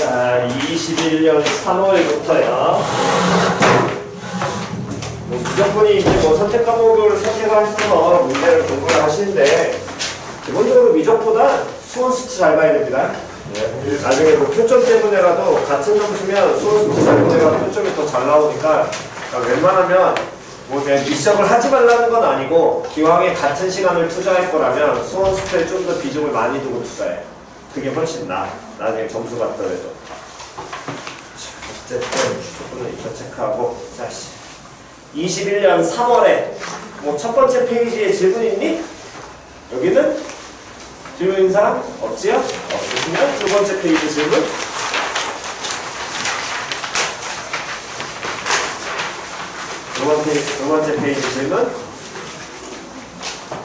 자, 21년 3월부터요. 무조건이 이제 뭐 선택 과목을 선택하셔서 문제를 공부를 하시는데 기본적으로 미적보다 수원 수치 잘 봐야 됩니다. 네. 나중에 뭐 표점 때문에라도 같은 점수면 수원 수치 잘 보내가 표점이 더 잘 나오니까 웬만하면 뭐 그냥 미적을 하지 말라는 건 아니고 기왕에 같은 시간을 투자할 거라면 수원 수치에 좀 더 비중을 많이 두고 투자해. 그게 훨씬 나아. 나중에 점수가 떨어져. 어쨌든 조금은 이거 체크하고 자 21년 3월에 뭐 첫 번째 페이지에 질문 있니? 여기는 질문 있는 사람? 없지요? 없으시면 두 번째 페이지 질문 두 번째 페이지 질문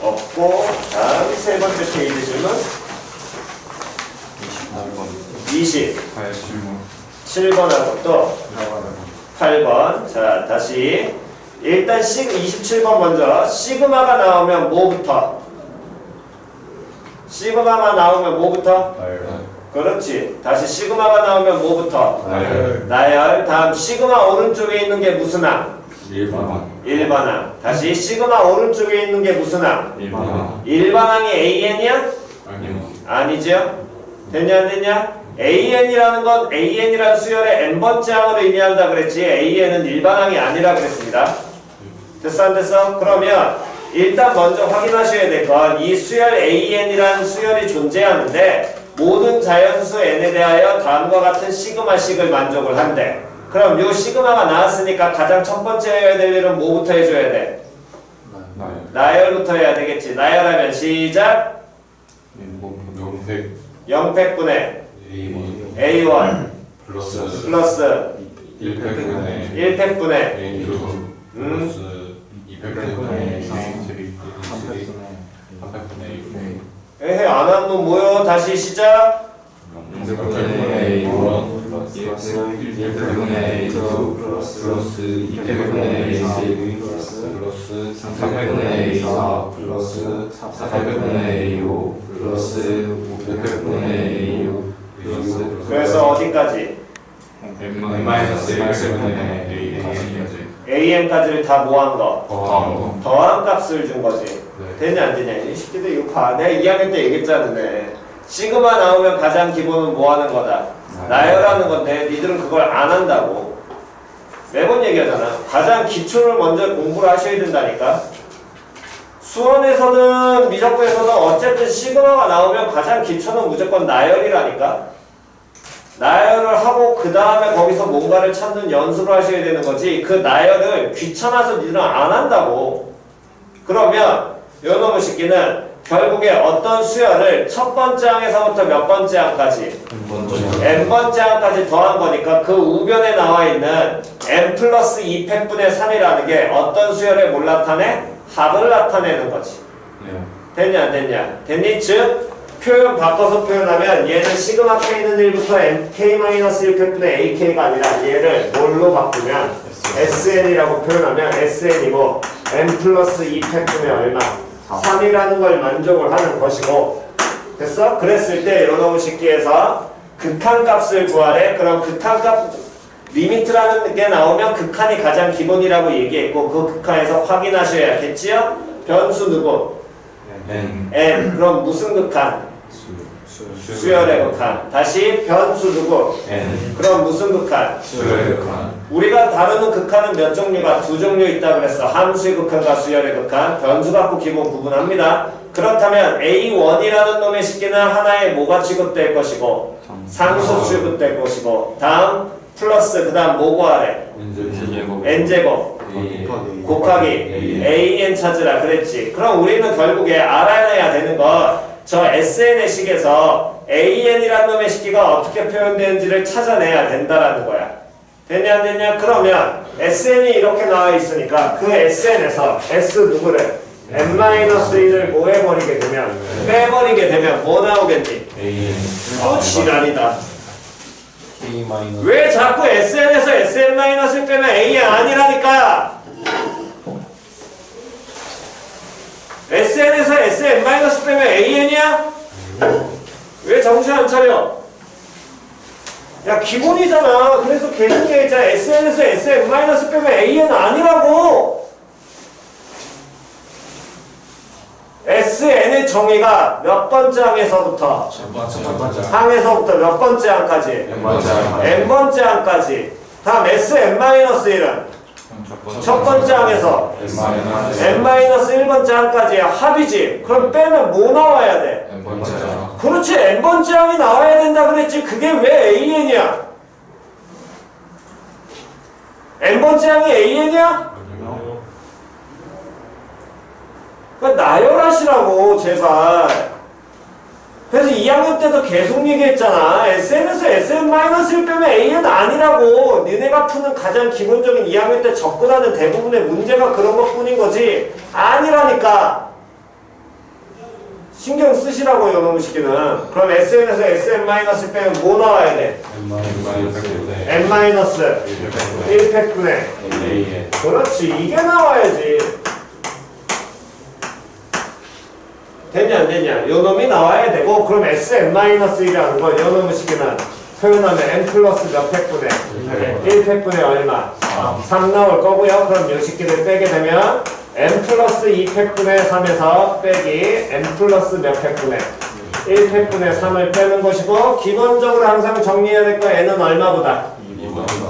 없고 다음 세 번째 페이지 질문 27번하고 또 8번 자 다시 일단 27번 먼저 시그마가 나오면 뭐부터? 시그마가 나오면 뭐부터? 그렇지 다시 시그마가 나오면 뭐부터? 나열 다음 시그마 오른쪽에 있는 게 무슨 항? 1번항 다시 시그마 오른쪽에 있는 게 무슨 항? 1번항이 AN이야? 아니죠? 됐냐 안 됐냐? AN이라는 건 AN이라는 수열의 n번째 항으로 의미한다 그랬지 AN은 일반항이 아니라 그랬습니다. 됐어 안 됐어? 그러면 일단 먼저 확인하셔야 될 건 이 수열 AN이라는 수열이 존재하는데 모든 자연수 n에 대하여 다음과 같은 시그마식을 만족을 한대. 그럼 요 시그마가 나왔으니까 가장 첫 번째 해야 될 일은 뭐부터 해줘야 돼? 나열부터 해야 되겠지. 나열하면 시작. 영팩분의 A1 플러스 1팩분의 플러스 2팩분의 3팩분의 에헤 안 하면 뭐요? 다시 시작. 0팩분의 A1 플러스 1팩분의 A2 플러스 2팩분의 A3 플러스 3팩분의 A4 플러스 4팩분의 A5 플러스 5팩분의 A6 그래서 어디까지? n-1팩분의 A까지 AN까지를 다 모한 거. 더한 값을 준 거지. 되냐 안 되냐? 이 새끼들 이거 봐. 내가 2학년 때 얘기했잖아. 시그마 나오면 가장 기본은 뭐 하는 거다? 나열하는 건데 니들은 그걸 안 한다고. 매번 얘기하잖아. 가장 기초를 먼저 공부를 하셔야 된다니까. 수원에서는 미적분에서는 어쨌든 시그마가 나오면 가장 기초는 무조건 나열이라니까. 나열을 하고 그 다음에 거기서 뭔가를 찾는 연습을 하셔야 되는 거지 그 나열을 귀찮아서 니들은 안 한다고. 그러면 요놈의 새끼는 결국에 어떤 수열을 첫 번째 항에서부터 몇 번째 항까지? n번째 항까지 더한 거니까 그 우변에 나와 있는 n 플러스 2팩분의 3이라는 게 어떤 수열에 뭘 나타내? 합을 나타내는 거지. 됐냐 안 됐냐? 됐니? 즉 표현 바꿔서 표현하면 얘는 시그마 k는 1부터 k-1팩분의 ak가 아니라 얘를 뭘로 바꾸면 sn이라고 표현하면 sn이고 n 플러스 2팩분의 얼마? 3이라는 걸 만족을 하는 것이고 됐어? 그랬을 때 이런 식기에서 극한값을 구하래. 그럼 극한값 리미트라는 게 나오면 극한이 가장 기본이라고 얘기했고 그 극한에서 확인하셔야겠지요? 변수 누구? n. 그럼 무슨 극한? 수열의 극한. 다시 변수 누구? n. 그럼 무슨 극한? 수열의 극한. 우리가 다루는 극한은 몇 종류가? 두 종류 있다 그랬어. 함수의 극한과 수열의 극한. 변수 갖고 기본 구분합니다. 그렇다면 A1이라는 놈의 식기는 하나에 뭐가 취급될 것이고 상수 취급될 것이고 다음 플러스 그 다음 뭐 구하래? n제곱 곱하기 an 찾으라 그랬지. 그럼 우리는 결국에 알아내야 되는 건 저 sn의 식에서 an이라는 놈의 식기가 어떻게 표현되는지를 찾아내야 된다라는 거야. 됐냐 안 됐냐? 그러면 sn이 이렇게 나와 있으니까 그 sn에서 s 누구를? n-1을 뭐 해버리게 되면 빼버리게 되면 뭐 나오겠니? 또 지랄이다. 왜 자꾸 sn에서 sn-을 빼면 an 아니라니까? sn에서 sn- 빼면 an이야? 왜 정신 안 차려? 야 기본이잖아. 그래서 계속 얘기했잖아. SN에서 SM 마이너스 빼면 AN 아니라고. SN의 정의가 몇 번째 항에서부터? 첫 번째 항에서부터 몇 번째 항까지? n번째 항까지. 다음 SM-1은 첫 번째 항에서 n-1번째 항까지의 합이지. 그럼 빼면 뭐 나와야 돼? 그렇지. n번째 항이 나와야 된다 그랬지. 그게 왜 AN이야? n번째 항이 AN이야? 그러니까 나열하시라고 제발. 그래서 2학년 때도 계속 얘기했잖아. SN에서 SM-1 빼면 AN 아니라고. 니네가 푸는 가장 기본적인 2학년 때 접근하는 대부분의 문제가 그런 것 뿐인 거지. 아니라니까. 신경 쓰시라고 요놈의 시기는. 그럼 SN에서 SM-1 빼면 뭐 나와야 돼? n-1팩분의. 그렇지. 이게 나와야지. 됐냐 안 됐냐? 요놈이 나와야 되고, 그럼 SM-1이라는 걸 요놈의 시기는 표현하면 n 플러스 몇 팩분의 1팩분의 얼마? 3 나올 거고요. 그럼 요 식기를 빼게 되면 n 플러스 2팩분의 3에서 빼기 n 플러스 몇 팩분의 1팩분의 3을 빼는 것이고, 기본적으로 항상 정리해야 될 거 n은 얼마보다?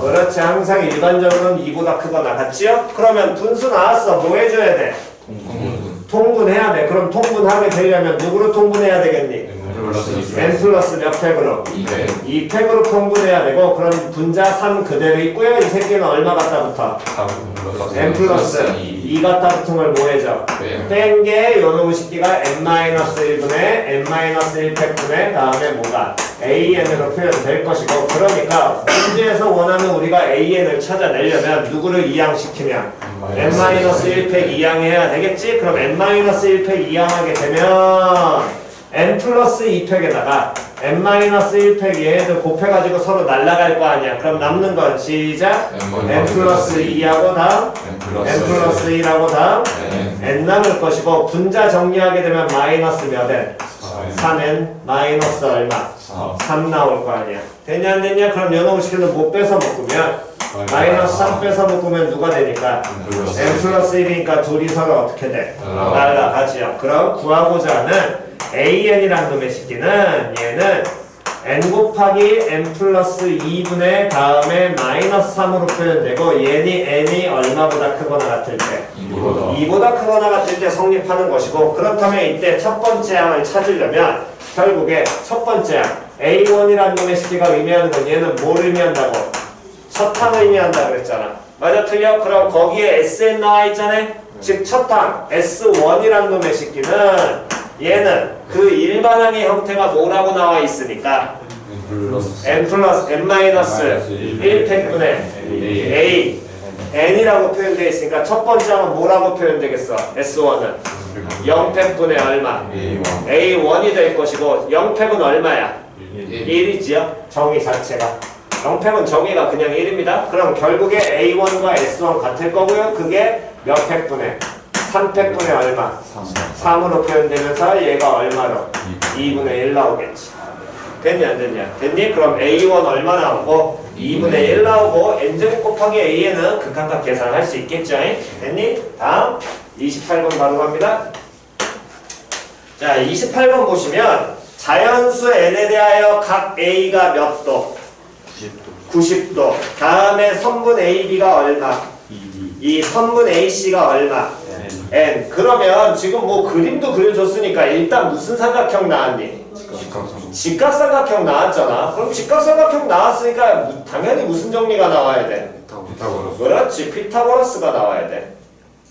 그렇지. 항상 일반적으로는 2보다 크거나 같지요? 그러면 분수 나왔어. 뭐 해줘야 돼? 통분해야 돼. 그럼 통분하게 되려면 누구로 통분해야 되겠니? n 플러스 몇 팩으로? 2팩으로 통분해야 되고, 그럼 분자 3 그대로 있고요. 이 새끼는 얼마 갖다 붙어? n 플러스 2 갖다 붙은 걸 뭐 해줘? 뺀 게 요놈의 식기가 n-1분의 n-1팩분의 다음에 뭐가? AN으로 표현될 것이고, 그러니까 문제에서 원하는 우리가 AN을 찾아내려면 누구를 이항시키면 n-1팩 이항해야 되겠지? 그럼 n-1팩 이항하게 되면 n 플러스 2팩에다가 n-1팩 얘들 곱해가지고 서로 날라갈 거 아니야. 그럼 남는 건 시작. n 플러스 2하고 다음 n 플러스 1하고 다음 n 남을 것이고, 분자 정리하게 되면 마이너스 몇 n? 3n 마이너스 얼마? 3 나올 거 아니야. 됐냐 안 됐냐? 그럼 요놈 시키는 못 빼서 묶으면 마이너스 3 빼서 묶으면 누가 되니까? n 플러스 1이니까 둘이 서로 어떻게 돼? 날라가지요. 그럼 구하고자 하는 AN이란 놈의 식기는 얘는 n 곱하기 n 플러스 2분의 다음에 마이너스 3으로 표현되고, n이 얼마보다 크거나 같을 때? 2보다 크거나 같을 때 성립하는 것이고, 그렇다면 이때 첫 번째 항을 찾으려면 결국에 첫 번째 항 A1이란 놈의 식기가 의미하는 건 얘는 뭘 의미한다고? 첫 항을 의미한다 그랬잖아. 맞아 틀려? 그럼 거기에 SN 나와 있잖아. 즉 첫 항 S1이란 놈의 식기는 얘는 그 일반항의 형태가 뭐라고 나와 있으니까 n 플러스 n-1팩분의 a n이라고 표현되어 있으니까 첫 번째 항은 뭐라고 표현되겠어? S1은 0팩분의 얼마? a1이 될 것이고, 0팩은 얼마야? 1이지요? 정의 자체가 0팩은 정의가 그냥 1입니다. 그럼 결국에 a1과 s1 같을 거고요. 그게 몇 팩분의? 3팩분의 얼마? 3으로 표현되면서 얘가 얼마로? 2분의 1 나오겠지. 됐냐 안 됐냐? 됐니? 그럼 A1 얼마 나오고 2분의 1 나오고 n제곱 곱하기 AN은 극한값 계산할 수 있겠죠? 됐니? 다음 28번 바로 갑니다. 자 28번 보시면 자연수 n에 대하여 각 A가 몇 도? 90도. 다음에 선분 AB가 얼마? 이 선분 AC가 얼마? n. 그러면 지금 뭐 그림도 그려줬으니까 일단 무슨 삼각형 나왔니? 직각삼각형 나왔잖아. 그럼 직각삼각형 나왔으니까 당연히 무슨 정리가 나와야 돼? 그렇지. 피타고라스가 나와야 돼.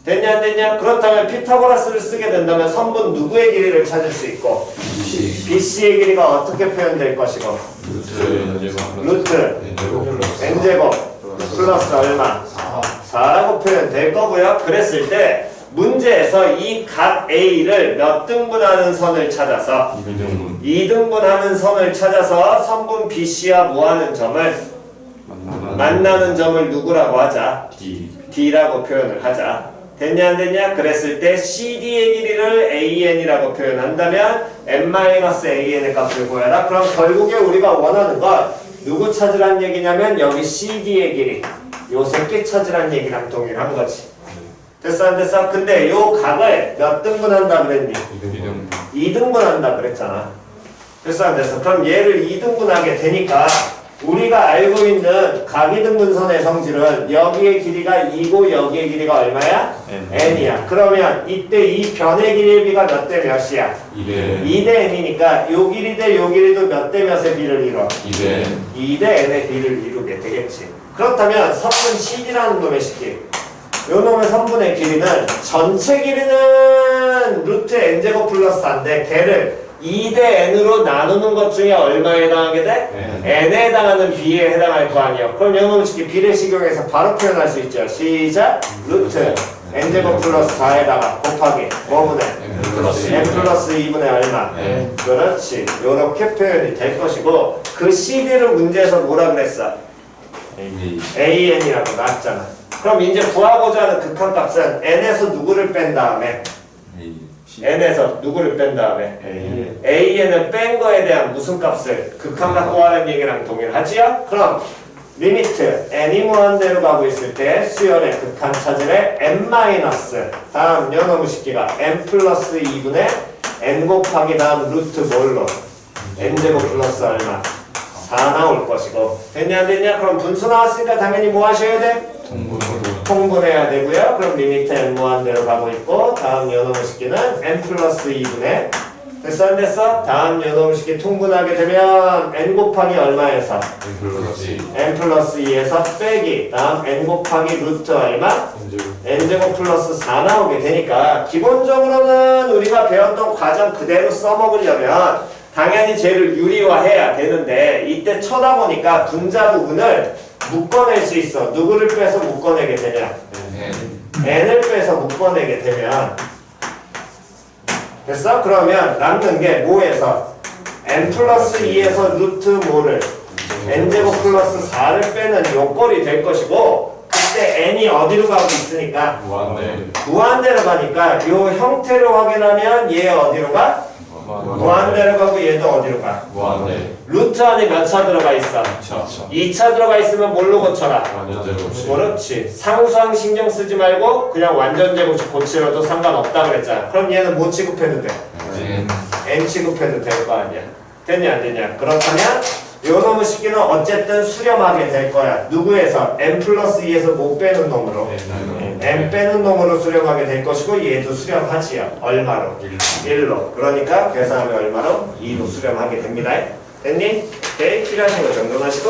됐냐 안 됐냐? 그렇다면 피타고라스를 쓰게 된다면 선분 누구의 길이를 찾을 수 있고, BC의 길이가 어떻게 표현될 것이고, 루트 n제곱 플러스 얼마? 4라고 표현될 거고요. 그랬을 때 문제에서 이 각 A를 몇 등분하는 선을 찾아서 2등분하는 선을 찾아서 선분 BC와 뭐하는 점을 만나는 점을 누구라고 하자? D라고 표현을 하자. 됐냐 안 됐냐? 그랬을 때 CD의 길이를 AN이라고 표현한다면 n-AN의 값을 구해라. 그럼 결국에 우리가 원하는 건 누구 찾으란 얘기냐면 여기 CD의 길이 요 새끼 찾으란 얘기랑 동일한 거지. 됐어 안 됐어? 근데 요 각을 몇 등분 한다 그랬니? 2등분 한다 그랬잖아. 됐어 안 됐어? 그럼 얘를 2등분 하게 되니까 우리가 알고 있는 각이등분선의 성질은 여기의 길이가 2고 여기의 길이가 얼마야? n이야. 그러면 이때 이 변의 길이의 비가 몇 대 몇이야? 2대 n이니까 요 길이 대 요 길이도 몇 대 몇의 비를 이뤄? 2대 n의 비를 이루게 되겠지. 그렇다면 선분 CD라는 놈의 식기 요 놈의 선분의 길이는 전체 길이는 루트 n제곱 플러스 4인데 걔를 2대 n으로 나누는 것 중에 얼마에 해당하게 돼? n에 해당하는 b에 해당할 거 아니야. 그럼 요 놈의 식기 비례식용에서 바로 표현할 수 있죠. 시작! 루트 n제곱 플러스 4에다가 곱하기 뭐분의? n 플러스 2분의 얼마? 그렇지. 요렇게 표현이 될 것이고 그 CD를 문제에서 뭐라 그랬어? AN이라고 나왔잖아. 그럼 이제 구하고자 하는 극한값은 n에서 누구를 뺀 다음에 n에서 누구를 뺀 다음에 AN을 뺀 거에 대한 무슨 값을 극한값 구하는 얘기랑 동일하지요? 그럼 리미트 n이 무한대로 가고 있을 때 수열의 극한 찾으래 n 마이너스 다음 요놈의 식기가 n 플러스 2분의 n 곱하기 다음 루트 뭘로? n제곱 플러스 얼마? 4 나올 것이고 됐냐 안 됐냐? 그럼 분수 나왔으니까 당연히 뭐 하셔야 돼? 통분해야 되고요. 그럼 리미트 n 무한대로 가고 있고 다음 요놈의 식기는 n 플러스 2분의 됐어 안 됐어? 다음 요놈의 식기 통분하게 되면 n 곱하기 얼마에서? n 플러스 2에서 빼기 다음 n 곱하기 루트 얼마? n제곱 플러스 4 나오게 되니까 기본적으로는 우리가 배웠던 과정 그대로 써먹으려면 당연히 쟤를 유리화해야 되는데 이때 쳐다보니까 분자 부분을 묶어낼 수 있어. 누구를 빼서 묶어내게 되냐? n을 빼서 묶어내게 되면 됐어? 그러면 남는 게 뭐에서? n 플러스 2에서 루트 뭐를? n제곱 플러스 4를 빼는 요꼴이 될 것이고 그때 n이 어디로 가고 있으니까? 무한대로 가니까 요 형태로 확인하면 얘 어디로 가? 무한대로 가고 얘도 어디로 가? 루트 안에 몇 차 들어가 있어? 2차 들어가 있으면 뭘로 고쳐라? 그렇지. 상수항 신경 쓰지 말고 그냥 완전 제곱식 고치려도 상관없다 그랬잖아. 그럼 얘는 뭐 취급해도 돼? n 취급해도 될 거 아니야. 됐냐 안 됐냐? 그렇다면 요 놈의 식기는 어쨌든 수렴하게 될 거야. 누구에서? n 플러스 2에서 못 빼는 놈으로 n 빼는 놈으로 수렴하게 될 것이고 얘도 수렴하지요. 얼마로? 1로. 그러니까 계산하면 얼마로? 2로 수렴하게 됩니다. 됐니? 오케이. 필요하신 거 정돈하시고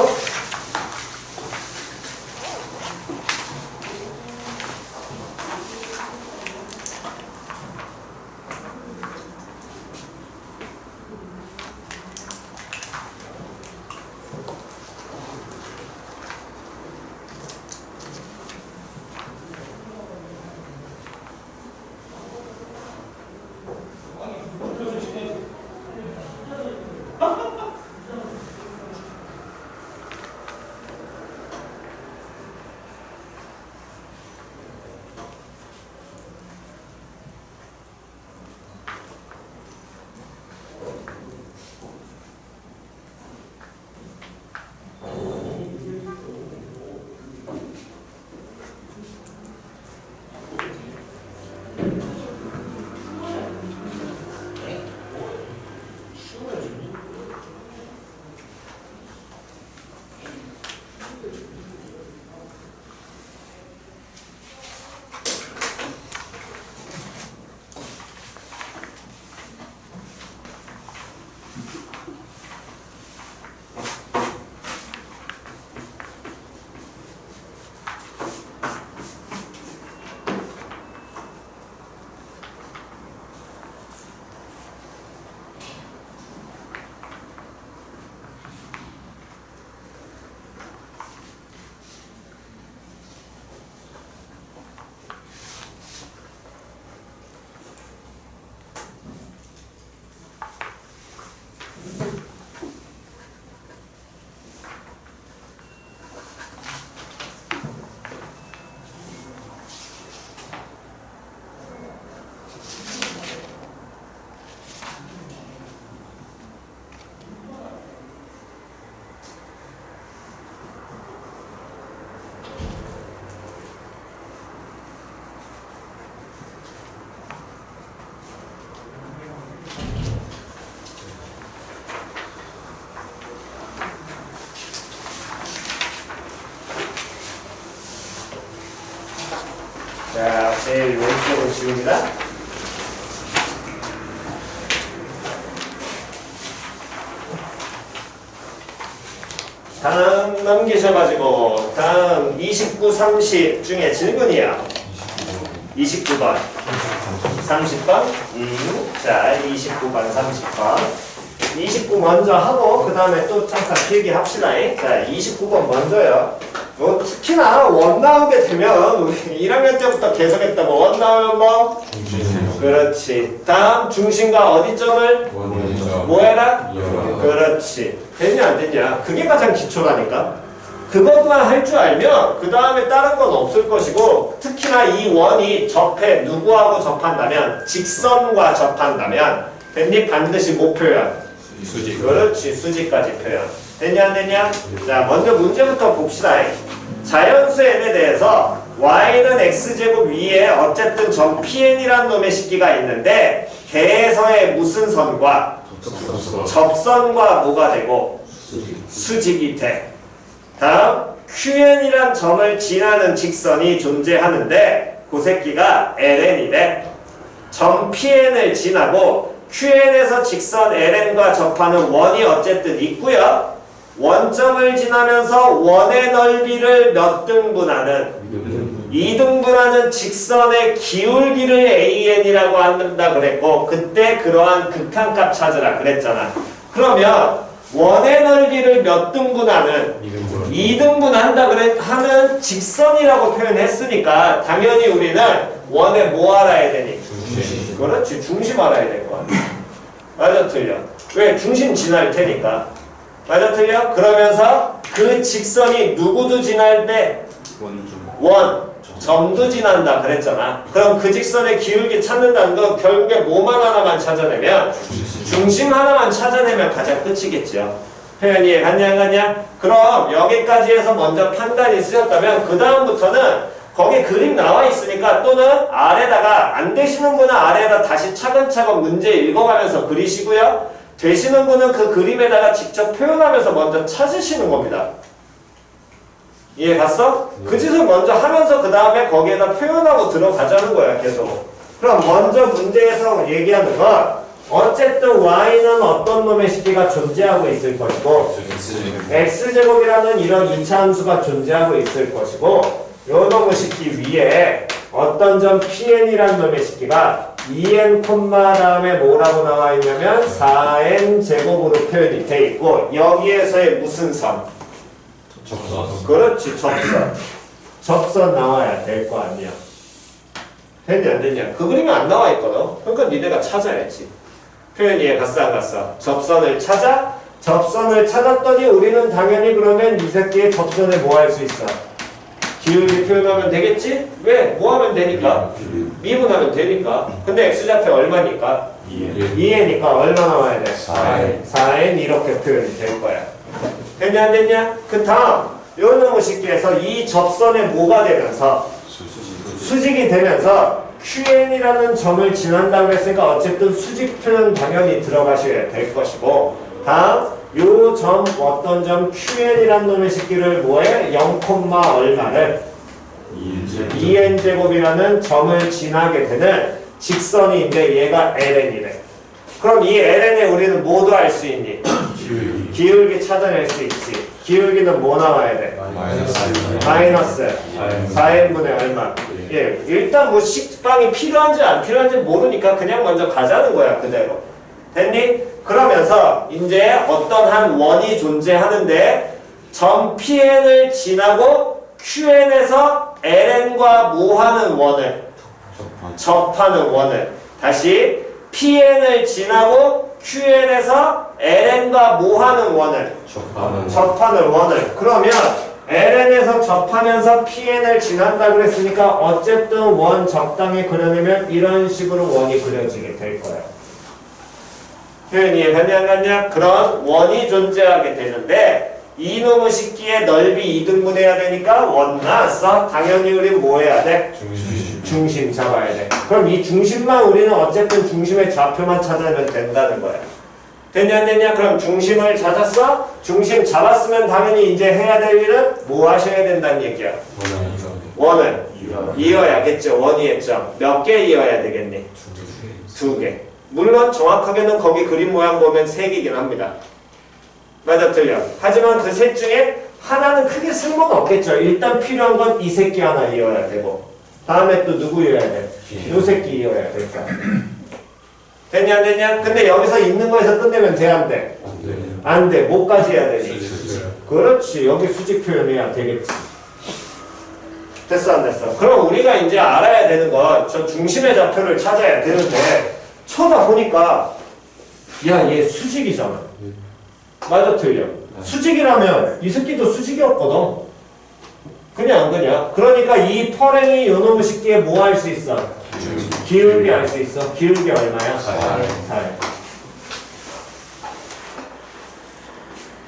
자, 제일 왼쪽은 지웁니다. 다음 넘기셔가지고 다음 29, 30 중에 질문이야. 29번, 30번. 자, 29번, 30번. 29 먼저 하고 그 다음에 또 잠깐 길게 합시다. 자, 29번 먼저요. 특히나 원 나오게 되면 우리 1학년 때부터 계속했다고 원 나오면 뭐? 그렇지. 다음 중심과 어디점을 뭐 해라? 그렇지. 됐냐 안 됐냐? 그게 가장 기초라니까. 그것만 할 줄 알면 그 다음에 다른 건 없을 것이고, 특히나 이 원이 접해 누구하고 접한다면, 직선과 접한다면 됐니? 반드시 뭐 표현? 수직. 그렇지. 수직까지 표현. 됐냐 안 됐냐? 자, 먼저 문제부터 봅시다. 자연수 n에 대해서 y는 x제곱 위에 어쨌든 점 pn이라는 놈의 식기가 있는데, 걔에서의 무슨 선과 접선과 뭐가 되고 수직이 돼. 다음 qn이란 점을 지나는 직선이 존재하는데 그 새끼가 ln이래. 점 pn을 지나고 qn에서 직선 ln과 접하는 원이 어쨌든 있고요. 원점을 지나면서 원의 넓이를 몇 등분하는 2등분하는 직선의 기울기를 AN이라고 한다 그랬고, 그때 그러한 극한값 찾으라 그랬잖아. 그러면 원의 넓이를 몇 등분하는 2등분 한다 그래 하는 직선이라고 표현했으니까 당연히 우리는 원의 뭐 알아야 되니? 중심. 그렇지. 중심 알아야 될 거 아니야. 맞아 틀려? 왜? 중심 지날 테니까. 맞아 틀려? 그러면서 그 직선이 누구도 지날 때? 원. 점도 지난다 그랬잖아. 그럼 그 직선의 기울기 찾는다는 건 결국에 뭐만 하나만 찾아내면? 중심 하나만 찾아내면 가장 끝이겠죠. 표현이 이해 갔냐 안 갔냐? 그럼 여기까지 해서 먼저 판단이 쓰였다면 그 다음부터는 거기 그림 나와 있으니까, 또는 아래다가 안 되시는 분은 아래에다 다시 차근차근 문제 읽어가면서 그리시고요. 되시는 분은 그 그림에다가 직접 표현하면서 먼저 찾으시는 겁니다. 이해 갔어? 그 짓을 먼저 하면서 그 다음에 거기에다 표현하고 들어가자는 거야, 계속. 그럼 먼저 문제에서 얘기하는 건 어쨌든 y는 어떤 놈의 식기가 존재하고 있을 것이고, x제곱이라는 이런 2차 함수가 존재하고 있을 것이고, 요 놈의 식기 위에 어떤 점 pn이라는 놈의 식기가 2n 콤마 다음에 뭐라고 나와 있냐면 4n 제곱으로 표현이 돼 있고, 여기에서의 무슨 선? 접선. 그렇지. 접선. 접선 나와야 될 거 아니야. 됐냐 안 됐냐? 그 그림이 안 나와 있거든. 그러니까 니네가 찾아야지. 표현 이해 갔어 안 갔어? 접선을 찾아? 접선을 찾았더니 우리는 당연히 그러면 이 새끼의 접선에 뭐 할 수 있어? 기울기 표현하면 되겠지? 왜? 뭐 하면 되니까? 미분하면 되니까. 근데 x좌표 얼마니까? 2n이니까 얼마 나와야 돼? 4n 이렇게 표현이 될 거야. 됐냐 안 됐냐? 그 다음 요 놈의 식기에서 이 접선에 뭐가 되면서? 수직이 되면서 qn이라는 점을 지난다고 했으니까 어쨌든 수직 표현 당연히 들어가셔야 될 것이고, 다음 요 점 어떤 점 qn이라는 놈의 식기를 뭐해? 0, 얼마를 2n제곱이라는 점을 지나게 되는 직선인데 얘가 ln이래. 그럼 이 ln에 우리는 뭐도 알 수 있니? 기울기 찾아낼 수 있지. 기울기는 뭐 나와야 돼? 마이너스 4n분의 얼마? 예, 일단 뭐 식빵이 필요한지 안 필요한지 모르니까 그냥 먼저 가자는 거야, 그대로. 됐니? 그러면서 이제 어떤 한 원이 존재하는데 점 pn을 지나고 qn에서 ln과 뭐 하는 원을? 접하는 원을. 다시 pn을 지나고 qn에서 ln과 뭐 하는 원을? 접하는 원을. 그러면 ln에서 접하면서 pn을 지난다 그랬으니까 어쨌든 원 적당히 그려내면 이런 식으로 원이 그려지게 될 거야. 표현이 이해갔냐 안 갔냐? 그런 원이 존재하게 되는데 이놈의 식기의 넓이 2등분 해야 되니까 원 나왔어? 당연히 우린 뭐 해야 돼? 중심 잡아야 돼. 그럼 이 중심만 우리는 어쨌든 중심의 좌표만 찾아내면 된다는 거야. 됐냐 안 됐냐? 그럼 중심을 찾았어? 중심 잡았으면 당연히 이제 해야 될 일은 뭐 하셔야 된다는 얘기야? 원을 이어야겠죠. 원이 했죠. 몇 개 이어야 되겠니? 2개. 물론 정확하게는 거기 그림 모양 보면 3개이긴 합니다. 맞아 틀려. 하지만 그 셋 중에 하나는 크게 쓸모는 없겠죠. 일단 필요한 건 이 새끼 하나 이어야 되고 다음에 또 누구 이어야 돼? 요 새끼 이어야 될까? 됐냐 안 됐냐? 근데 여기서 있는 거에서 끝내면 돼 안 돼? 안 돼. 뭐까지 해야 되니? 그렇지. 여기 수직 표현해야 되겠지. 됐어 안 됐어? 그럼 우리가 이제 알아야 되는 건 저 중심의 좌표를 찾아야 되는데 쳐다보니까 야 얘 수직이잖아. 맞아 틀려? 수직이라면 이 새끼도 수직이었거든. 그냥 안 그냥? 그러니까 이 퍼랭이 요놈의 식기에 뭐 할 수 있어? 기울기 알 수 있어. 기울기 얼마야? 4.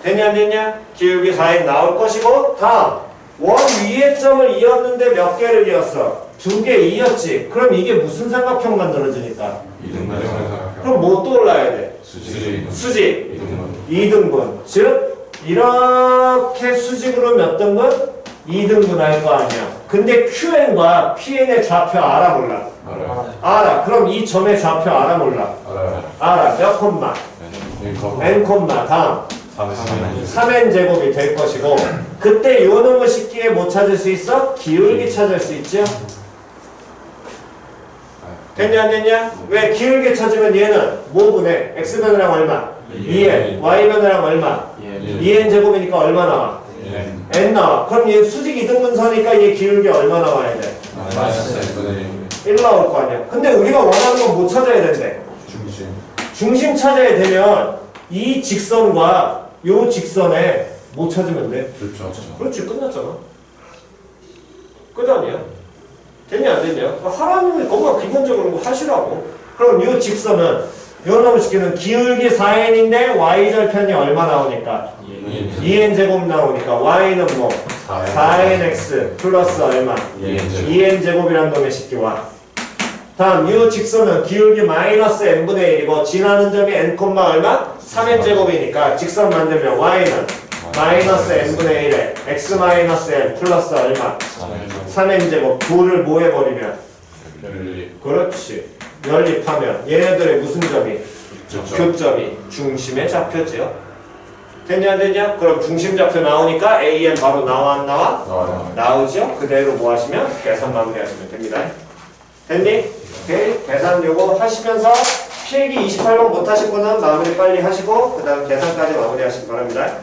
됐냐 안 됐냐? 기울기 4에 나올 것이고 다음 원 위의 점을 이었는데 몇 개를 이었어? 2개 이었지. 그럼 이게 무슨 삼각형 만들어지니까? 그럼 뭐 떠올라야 돼? 수직 2등분. 즉 이렇게 수직으로 몇 등분? 2등분 할 거 아니야. 근데 QN과 PN의 좌표 알아 몰라? 알아. 그럼 이 점의 좌표 알아 몰라? 알아. 몇 콤마? N 콤마. 다음 3n 제곱이 될 것이고 그때 요 놈의 식기에 뭐 찾을 수 있어? 기울기 찾을 수 있죠? 됐냐 안 됐냐? 왜 기울기 찾으면 얘는 뭐 분해? x변이랑 얼마? 2n. y변이랑 얼마? 2n 제곱이니까 얼마 나와? n 나와. 그럼 얘 수직 이등분서니까 얘 기울기 얼마 나와야 돼? 1 나올 거 아니야. 근데 우리가 원하는 건 못 찾아야 된대. 중심 찾아야 되면 이 직선과 요 직선에 뭐 찾으면 돼? 그렇지. 끝났잖아. 끝 아니야? 됐냐 안 됐냐? 하라는 것만 기본적으로 뭐 하시라고. 그럼 요 직선은 요 놈의 식기는 기울기 4n인데 y절편이 얼마 나오니까? 2n 제곱 나오니까 y는 뭐? 4nx 플러스 얼마? 2n 제곱이란 놈의 식기와 다음 요 직선은 기울기 마이너스 n분의 1이고 지나는 점이 n, 얼마? 3n 제곱이니까 직선 만들면 y는 마이너스 n분의 1에 x 마이너스 n 플러스 얼마? 3n 제곱 9를 뭐 해버리면? 그렇지. 연립하면 얘네들의 무슨 점이? 교점이 중심의 좌표지요. 됐냐 안 됐냐? 그럼 중심 좌표 나오니까 AN 바로 나와 안 나와? 나오죠? 그대로 뭐 하시면 계산 마무리하시면 됩니다. 됐니? 오케이. 계산 요거 하시면서 필기 28번 못 하신 분은 마무리 빨리 하시고 그 다음 계산까지 마무리 하시기 바랍니다.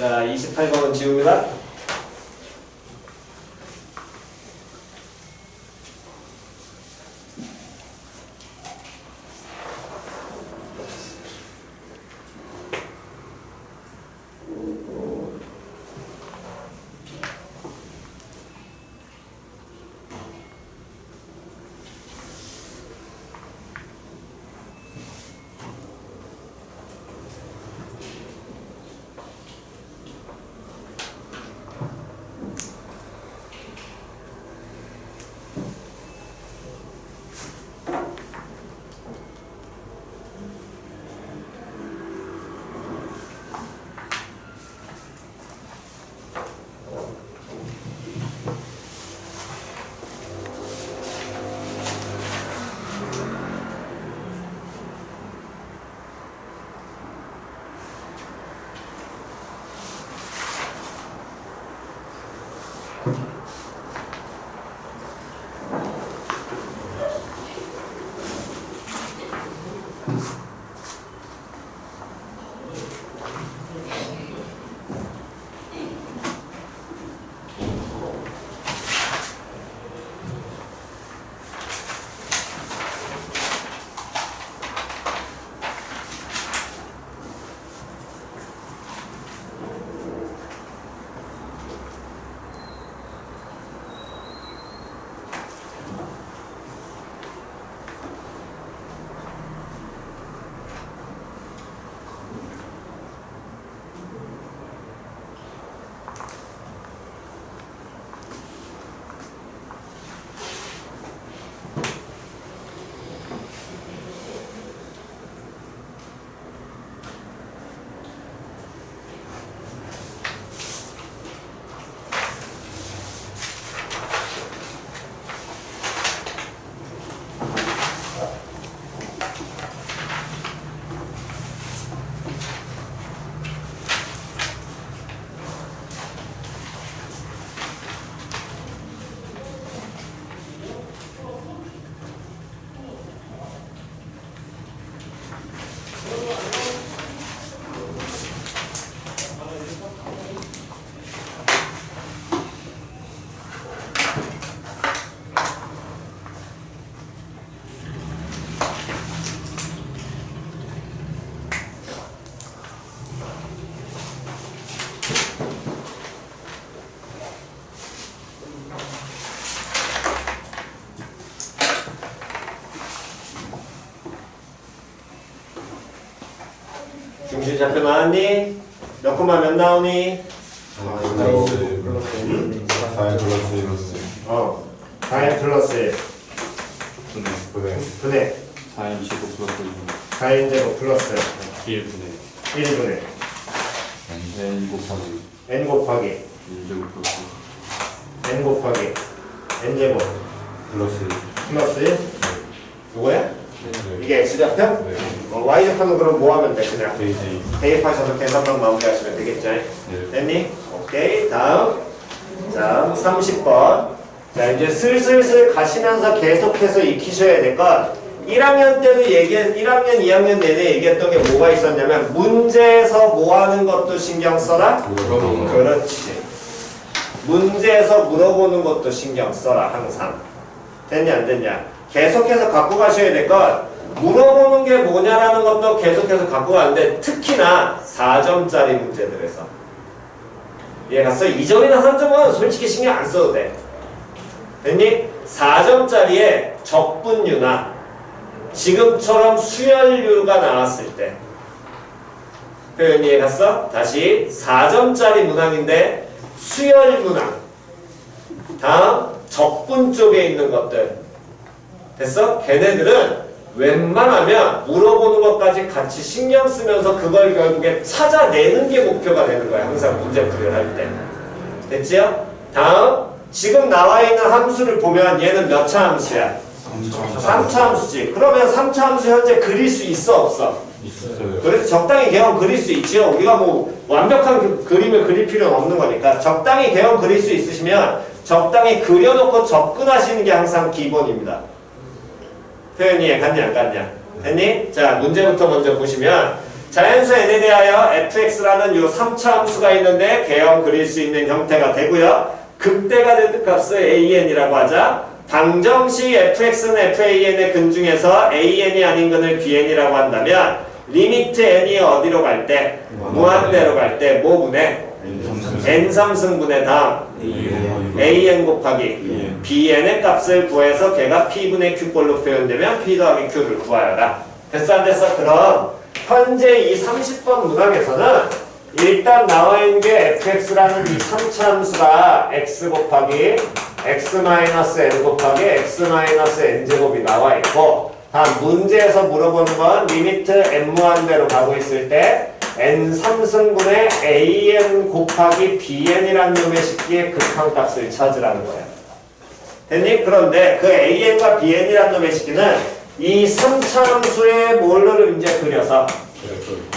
자, 28번은 지웁니다. 중심 좌표 나왔니? 몇 콤마 몇 나오니? 4n 플러스 1 분의 4인 25 플러스 4n 제곱 플러스 1분의 1분의 n 곱하기 n 곱하기 1제곱 플러스 n 곱하기 n 제곱 플러스 1 이거야? 이게 x좌표? y좌표는 그럼 뭐 하면 돼? 그냥 대입하셔서 계산만 마무리하시면 되겠죠? 됐니? 오케이. 다음. 자, 30번. 자, 이제 슬슬 가시면서 계속해서 익히셔야 될 건 1학년 때도 1학년, 2학년 내내 얘기했던 게 뭐가 있었냐면 문제에서 뭐 하는 것도 신경 써라? 그렇지. 문제에서 물어보는 것도 신경 써라, 항상. 됐냐, 안 됐냐? 계속해서 갖고 가셔야 될 건 물어보는 게 뭐냐라는 것도 계속해서 갖고 가는데 특히나 4점짜리 문제들에서 이해 갔어? 2점이나 3점은 솔직히 신경 안 써도 돼. 됐니? 4점짜리에 적분류나 지금처럼 수열류가 나왔을 때 표현 이해 갔어? 다시 4점짜리 문항인데 수열 문항 다음 적분 쪽에 있는 것들 됐어? 걔네들은 웬만하면 물어보는 것까지 같이 신경 쓰면서 그걸 결국에 찾아내는 게 목표가 되는 거야. 항상 문제풀이를 할 때. 됐지요? 다음 지금 나와 있는 함수를 보면 얘는 몇 차 함수야? 3차 함수지. 그러면 3차 함수 현재 그릴 수 있어 없어? 있어요. 그래서 적당히 개형 그릴 수 있지요. 우리가 뭐 완벽한 그림을 그릴 필요는 없는 거니까 적당히 개형 그릴 수 있으시면 적당히 그려놓고 접근하시는 게 항상 기본입니다. 표현이 갔냐 안 갔냐? 됐니? 자, 문제부터 먼저 보시면 자연수 n에 대하여 fx라는 요 3차 함수가 있는데 개형 그릴 수 있는 형태가 되고요. 극대가 되는 값을 an이라고 하자. 방정식 fx는 fan의 근 중에서 an이 아닌 근을 bn이라고 한다면 리미트 n이 어디로 갈 때? 무한대로 갈 때 뭐 분해? n3승분의 다음 an 곱하기 bn의 값을 구해서 걔가 p분의 q꼴로 표현되면 p 더하기 q를 구하여라. 됐어 안 됐어? 그럼 현재 이 30번 문항에서는 일단 나와 있는 게 fx라는 이 3차 함수가 x 곱하기 x-n 곱하기 x-n제곱이 나와 있고, 다음 문제에서 물어보는 건 리미트 n 무한대로 가고 있을 때 n3승분의 an 곱하기 bn이라는 놈의 식기의 극한값을 찾으라는 거야. 됐니? 그런데 그 an과 bn이라는 놈의 식기는 이 3차 함수의 뭘로를 이제 그려서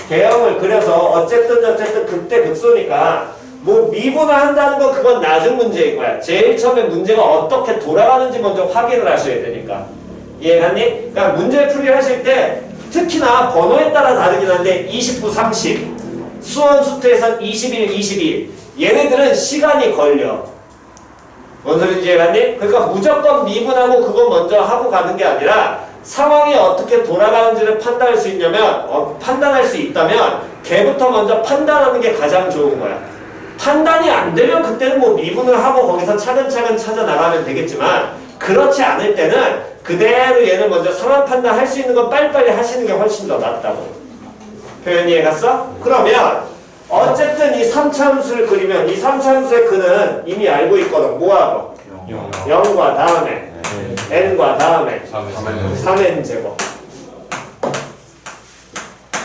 개형을 그려서 어쨌든 극대 극소니까 뭐 미분한다는 거 그건 나중 문제인 거야. 제일 처음에 문제가 어떻게 돌아가는지 먼저 확인을 하셔야 되니까. 이해갔니? 그러니까 문제 풀이를 하실 때 특히나 번호에 따라 다르긴 한데 29, 30 수원 수트에선 21, 22 얘네들은 시간이 걸려. 뭔 소리인지 이해갔니? 그러니까 무조건 미분하고 그거 먼저 하고 가는 게 아니라 상황이 어떻게 돌아가는지를 판단할 수 있냐면 판단할 수 있다면 걔부터 먼저 판단하는 게 가장 좋은 거야. 판단이 안 되면 그때는 뭐 미분을 하고 거기서 차근차근 찾아 나가면 되겠지만 그렇지 않을 때는 그대로 얘를 먼저 상황 판단할 수 있는 건 빨리빨리 하시는 게 훨씬 더 낫다고. 표현 이해갔어? 그러면 어쨌든 이 3차 함수를 그리면 이 3차 함수의 근은 이미 알고 있거든. 뭐하고? 0과 다음에 n과 다음에 3n제곱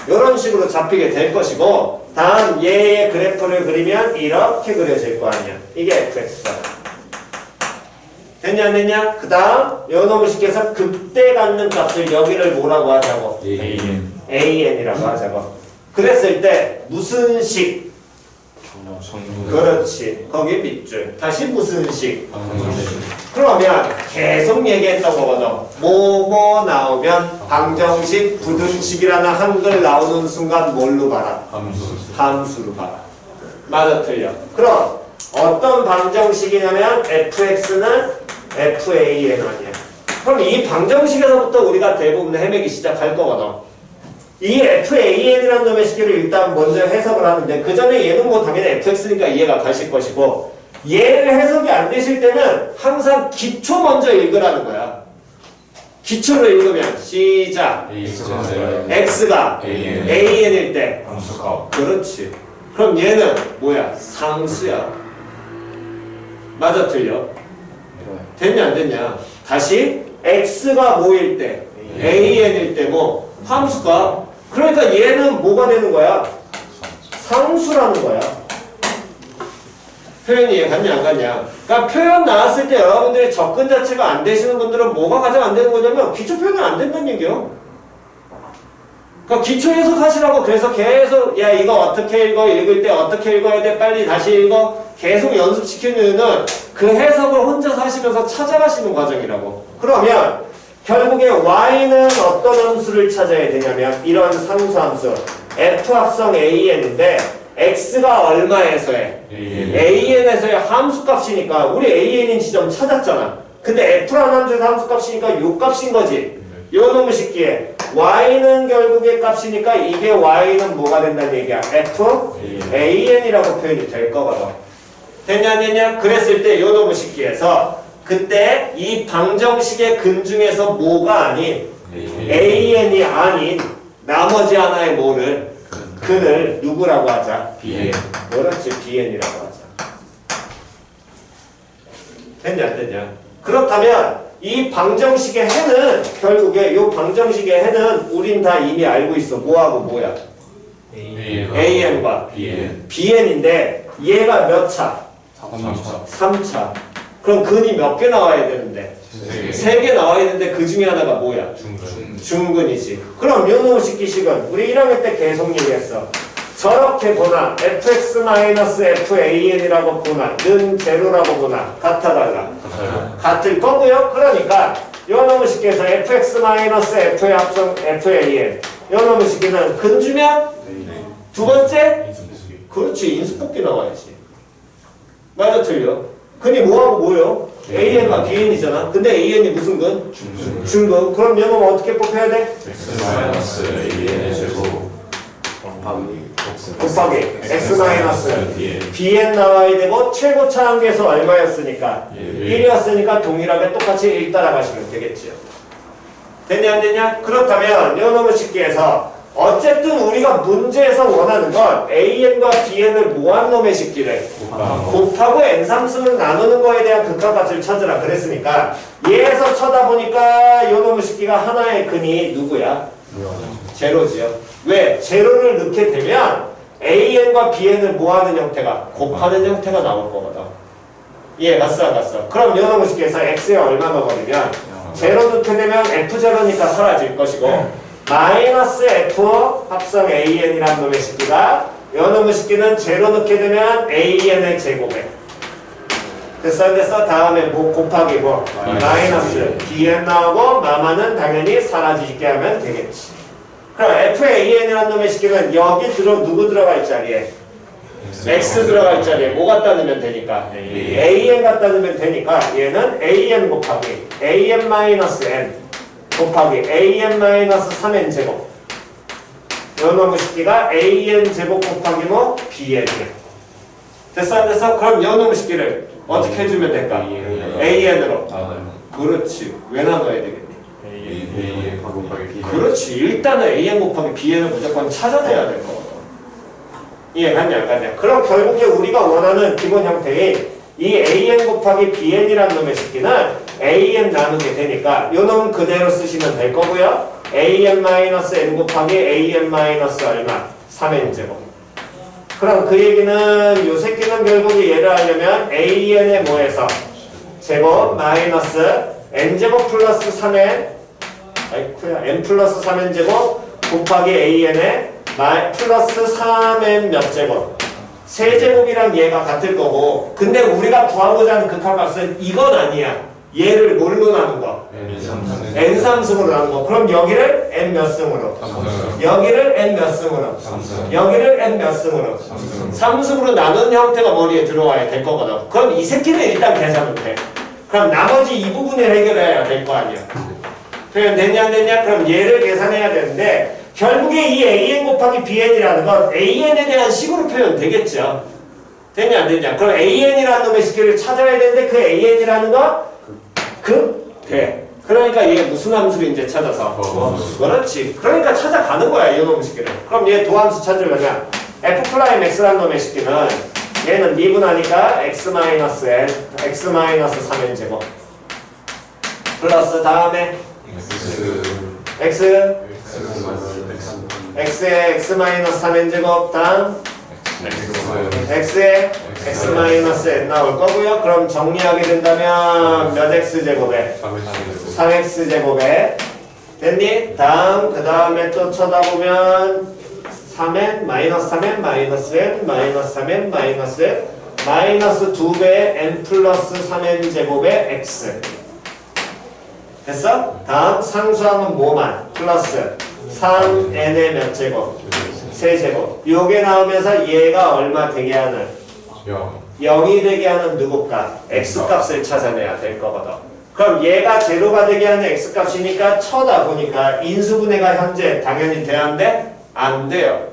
이런 식으로 잡히게 될 것이고, 다음 얘의 그래프를 그리면 이렇게 그려질 거 아니야. 이게 fx다. 됐냐 안 됐냐? 그 다음 요놈을 시켜서 극대 갖는 값을 여기를 뭐라고 하자고? an이라고 하자고. 그랬을 때 무슨 식? 그렇지. 거기 밑줄. 다시 무슨 식? 그러면 계속 얘기했던 거거든. 뭐뭐 나오면 방정식, 부등식이라는 한글 나오는 순간 뭘로 봐라? 함수로 봐라. 맞아 틀려. 그럼 어떤 방정식이냐면 fx는 fan 아니야. 그럼 이 방정식에서부터 우리가 대부분 헤매기 시작할 거거든. 이 fan이라는 놈의 식기를 일단 먼저 해석을 하는데 그 전에 얘는 뭐 당연히 fx니까 이해가 가실 것이고, 얘를 해석이 안 되실 때는 항상 기초 먼저 읽으라는 거야. 기초를 읽으면 시작. x가 an일 때 그렇지. 그럼 얘는 뭐야? 상수야. 맞아 틀려? 됐냐 안 됐냐? 다시 x가 뭐일 때? an일 때 뭐? 함수가. 그러니까 얘는 뭐가 되는 거야? 상수라는 거야. 표현이 이해 갔냐 안 갔냐? 그러니까 표현 나왔을 때 여러분들이 접근 자체가 안 되시는 분들은 뭐가 가장 안 되는 거냐면 기초 표현이 안 된다는 얘기요. 그러니까 기초 해석하시라고. 그래서 계속 야 이거 어떻게 읽어? 읽을 때 어떻게 읽어야 돼? 빨리 다시 읽어. 계속 연습시키는 이유는 그 해석을 혼자서 하시면서 찾아가시는 과정이라고. 그러면 결국에 y는 어떤 함수를 찾아야 되냐면 이런 상수함수 f 합성 an인데 x가 얼마에서의? an에서의 함수값이니까 우리 an인 지점 찾았잖아. 근데 f라는 함수에서 함수값이니까 요 값인 거지. 요 놈의 식기에 y는 결국에 값이니까 이게 y는 뭐가 된다는 얘기야? f an이라고 표현이 될 거거든. 됐냐 안 됐냐? 그랬을 때 요 놈의 식기에서 그때 이 방정식의 근 중에서 뭐가 아닌 an이 아닌 나머지 하나의 뭐를 근을 누구라고 하자? bn. 그렇지, bn이라고 하자. 됐냐 안 됐냐? 그렇다면 이 방정식의 해는 결국에 이 방정식의 해는 우린 다 이미 알고 있어. 뭐하고 뭐야? an과 bn인데 얘가 몇 차? 3차. 그럼 근이 몇 개 나와야 되는데? 3개 나와야 되는데 그 중에 하나가 뭐야? 중근이지. 그럼 요놈 식기식은 우리 1학년 때 계속 얘기했어. 저렇게 보나 fx-fan이라고 보나 는 제로라고 보나 같아 달라? 같을 거고요. 그러니까 요놈 식기에서 fx-f의 합성 fan 요놈 식기는 근 주면 두 번째? 인수분해. 그렇지. 인수뽑기 나와야지. 맞아 틀려? 근이 뭐하고 뭐요? AN과 BN이잖아. 근데 AN이 무슨 근? 중근. 그럼 얘는 어떻게 뽑혀야 돼? X 마이너스 A의 제곱 곱하기 X 마이너스 BN 나와야 되고 최고차 한계에서 얼마였으니까? 1이었으니까 동일하게 똑같이 1 따라가시면 되겠지요. 됐냐 안 됐냐? 그렇다면 요놈의 식기에서 어쨌든 우리가 문제에서 원하는 건 AN과 BN을 모한 놈의 식기를 곱하고 N상수를 나누는 거에 대한 극한값을 찾으라 그랬으니까 얘에서 쳐다보니까 요놈의 식기가 하나의 근이 누구야? 제로지요. 왜? 제로를 넣게 되면 AN과 BN을 모하는 형태가 곱하는 형태가 나올 거거든. 이해 갔어 안 갔어? 그럼 요놈의 식기에서 X에 얼마 넣어버리면 제로 넣게 되면 F0니까 사라질 것이고 마이너스 F 합성 AN이라는 놈의 식기가 요놈의 식기는 제로 넣게 되면 AN의 제곱에 됐어 안 됐어? 다음에 뭐 곱하기 뭐 마이너스 BN 나오고 마마는 당연히 사라지게 하면 되겠지. 그럼 FAN이라는 놈의 식기는 여기 누구 들어갈 자리에? X 들어갈 자리에 뭐 갖다 넣으면 되니까? AN 갖다 넣으면 되니까 얘는 AN 곱하기 AN 마이너스 N 곱하기 AN 마이너스 3N 제곱 요 놈의 식기가 AN 제곱 곱하기 뭐? BN이야. 됐어 안 됐어? 그럼 요 놈의 식기를 어떻게 해주면 될까? AN으로. 그렇지. 왜 나눠야 되겠니? A의 곱하기 B. 그렇지. 일단은 AN 곱하기 BN을 무조건 찾아내야 될 거거든. 이해 갔냐 안 갔냐? 그럼 결국에 우리가 원하는 기본 형태인 이 AN 곱하기 BN이라는 놈의 식기는 AN 나누게 되니까 요 놈은 그대로 쓰시면 될 거고요. AN-N 곱하기 AN- 얼마? 3N제곱. 그럼 그 얘기는 요 새끼는 결국 얘를 하려면 AN의 뭐에서? 제곱 마이너스 N제곱 플러스 3N 아이쿠야 N 플러스 3N제곱 곱하기 AN의 플러스 3N 몇 제곱? 세제곱이랑 얘가 같을 거고 근데 우리가 구하고자 하는 극한값은 이건 아니야. 얘를 뭘로 나눈 거? N3승으로 나눈 거. 그럼 여기를 N 몇 승으로? 여기를 N 몇 승으로? 여기를 N 몇 승으로? 3승으로 나눈 형태가 머리에 들어와야 될 거거든. 그럼 이 새끼는 일단 계산은 돼. 그럼 나머지 이 부분을 해결해야 될 거 아니야. 표현 됐냐 안 됐냐? 그럼 얘를 계산해야 되는데 결국에 이 AN 곱하기 BN이라는 건 AN에 대한 식으로 표현 되겠죠. 됐냐 안 됐냐? 그럼 AN이라는 놈의 식기를 찾아야 되는데 그 AN이라는 건 돼. 그러니까 얘 무슨 함수를 이제 찾아서 그렇지. 그러니까 찾아가는 거야 이 놈의 식기를. 그럼 얘 도함수 찾으려면 F'X라는 놈의 식기는 얘는 미분하니까 X-N X-3N 제곱 플러스 다음에 X X에 X-3N 제곱 다음 X에 X-N 나올 거고요. 그럼 정리하게 된다면 몇 X제곱에? 3X제곱에 됐니? 다음 그 다음에 또 쳐다보면 3N 마이너스 3N 마이너스 N 마이너스 3N 마이너스 N 마이너스 2배의 N 플러스 3N 제곱의 X 됐어? 다음 상수함은 뭐만? 플러스 3N의 몇 제곱? 세제곱. 요게 나오면서 얘가 얼마 되게 하는? 0이 되게 하는 누구 값? X값을 찾아내야 될 거거든. 그럼 얘가 제로가 되게 하는 X값이니까 쳐다보니까 인수분해가 현재 당연히 돼야하는데 안 돼요.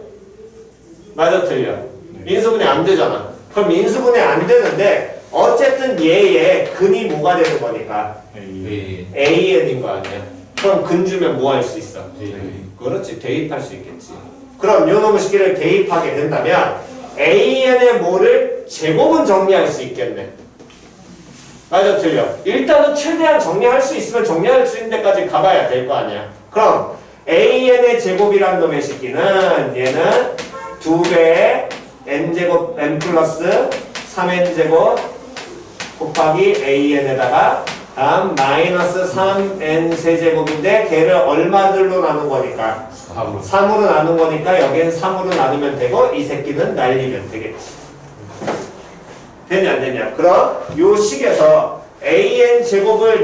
맞아 틀려? 인수분해 안 되잖아. 그럼 인수분해 안 되는데 어쨌든 얘의 근이 뭐가 되는 거니까? AN인 거 아니야? 그럼 근 주면 뭐 할 수 있어? 그렇지. 대입할 수 있겠지. 그럼 요 놈의 식기를 대입하게 된다면 AN의 뭐를 제곱은 정리할 수 있겠네. 맞아 틀려? 일단은 최대한 정리할 수 있으면 정리할 수 있는 데까지 가봐야 될 거 아니야. 그럼 AN의 제곱이란 놈의 식기는 얘는 2배의 N제곱 N 플러스 3N제곱 곱하기 AN에다가 다음 마이너스 3N 세제곱인데 걔를 얼마들로 나눈 거니까 3으로 나눈 거니까 여기는 3으로 나누면 되고 이 새끼는 날리면 되겠지. 되냐 안 되냐? 그럼 요 식에서 AN 제곱을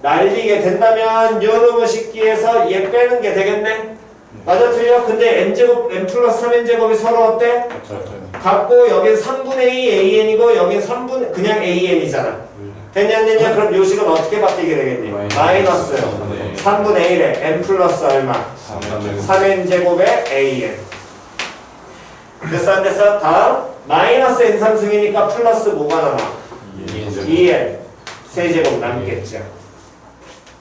날리게 된다면 요 놈의 식기에서 얘 빼는 게 되겠네? 맞아 틀려? 근데 n제곱 n 플러스 3n제곱이 서로 어때? 같고 여긴 3분의 2 an이고 여긴 3분 그냥 an이잖아. 됐냐 안 됐냐? 그럼 요 식은 어떻게 바뀌게 되겠니? 마이너스 3분의 1에 n 플러스 얼마? 3n제곱에 an. 됐어 안 됐어? 다음 마이너스 n 상승이니까 플러스 뭐가 남아? 2n 세제곱 남겠죠.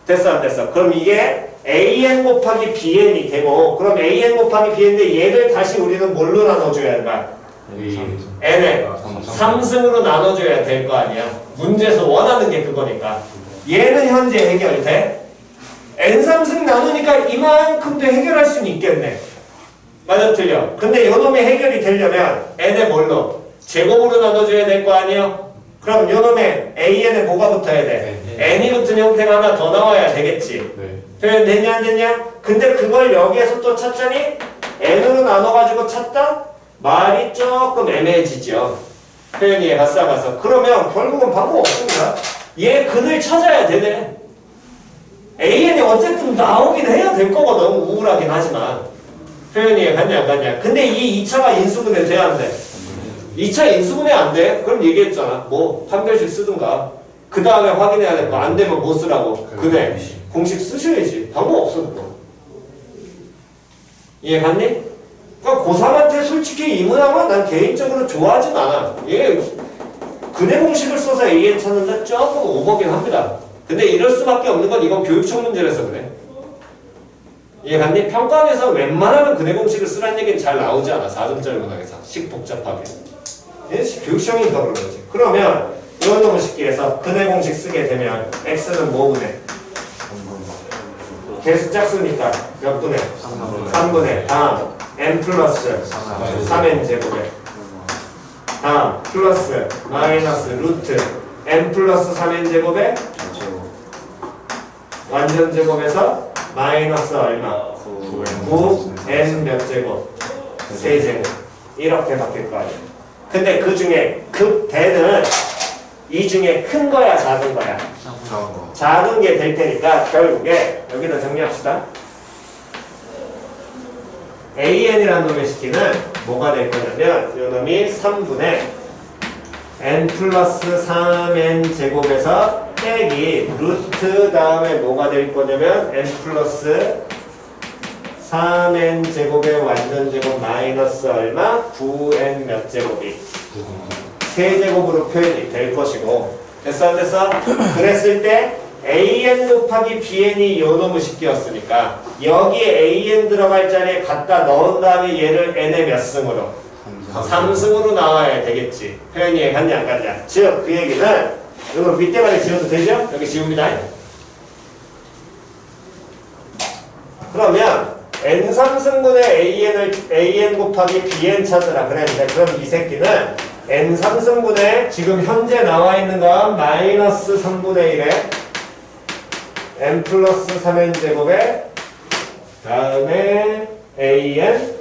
됐어 안 됐어? 그럼 이게 an 곱하기 bn이 되고 그럼 an 곱하기 bn인데 얘를 다시 우리는 뭘로 나눠줘야 한다? n을 3승으로 나눠줘야 될 거 아니야. 문제에서 원하는 게 그거니까. 얘는 현재 해결돼. n3승 나누니까 이만큼도 해결할 수는 있겠네. 맞아 틀려. 근데 요놈이 해결이 되려면 n의 뭘로? 제곱으로 나눠줘야 될 거 아니야. 그럼 요놈의 an에 뭐가 붙어야 돼? n이 붙은 형태가 하나 더 나와야 되겠지. 표현 됐냐 안 됐냐? 근데 그걸 여기에서 또 찾자니 n으로 나눠가지고 찾다? 말이 조금 애매해지죠. 표현이 얘가 싸가서. 그러면 결국은 방법 없습니다. 얘 근을 찾아야 되네. an이 어쨌든 나오긴 해야 될 거거든. 우울하긴 하지만. 표현이 얘 갔냐 안 갔냐. 근데 이 2차가 인수분해 돼야 안 돼. 2차 인수분해 안 돼? 그럼 얘기했잖아. 뭐 판별식 쓰든가. 그 다음에 확인해야 될 거. 안 되면 뭐 쓰라고. 그래. 공식 쓰셔야지. 방법 없어 그거. 이해 갔니? 그러니까 고3한테 솔직히 이 문항은 난 개인적으로 좋아하진 않아. 얘 근해 공식을 써서 AN 찾는데 조금 오버긴 합니다. 근데 이럴 수밖에 없는 건 이건 교육청 문제라서 그래. 이해 갔니? 평가에서 웬만하면 근해 공식을 쓰라는 얘기는 잘 나오지 않아. 4점짜리 문항에서. 식 복잡하게. 얘 교육청이니까 그런 거지. 그러면 이런 놈을 쉽게 해서 근해 공식 쓰게 되면 x는 뭐분해? 개수짝수니까 몇 분해? 3분해. 다음 n 플러스 3n 제곱에 다음 플러스 마이너스 루트 n 플러스 3n 제곱에 완전 제곱에서 마이너스 얼마? 9n 몇 제곱? 세제곱. 이렇게 바뀔 거 아니야. 근데 그 중에 극대는 이 중에 큰 거야 작은 거야? 작은 게 될 테니까 결국에 여기다 정리합시다. an이라는 놈의 식기는 뭐가 될 거냐면 이 놈이 3분의 n 플러스 3n 제곱에서 빼기 루트 다음에 뭐가 될 거냐면 n 플러스 3n 제곱의 완전 제곱 마이너스 얼마? 9n 몇 제곱이 세제곱으로 표현이 될 것이고. 됐어 안 됐어? 그랬을 때 an 곱하기 bn이 요 놈의 식기였으니까 여기에 an 들어갈 자리에 갖다 넣은 다음에 얘를 n의 몇 승으로? 3승으로 나와야 되겠지. 표현이 갔냐 안 갔냐. 즉 그 얘기는 이거 밑대가리 지워도 되죠? 여기 지웁니다. 그러면 n3승분의 an 곱하기 bn 찾으라 그랬는데 그럼 이 새끼는 n3승분의 지금 현재 나와 있는 건 마이너스 3분의 1에 n 플러스 3n 제곱에 다음에 an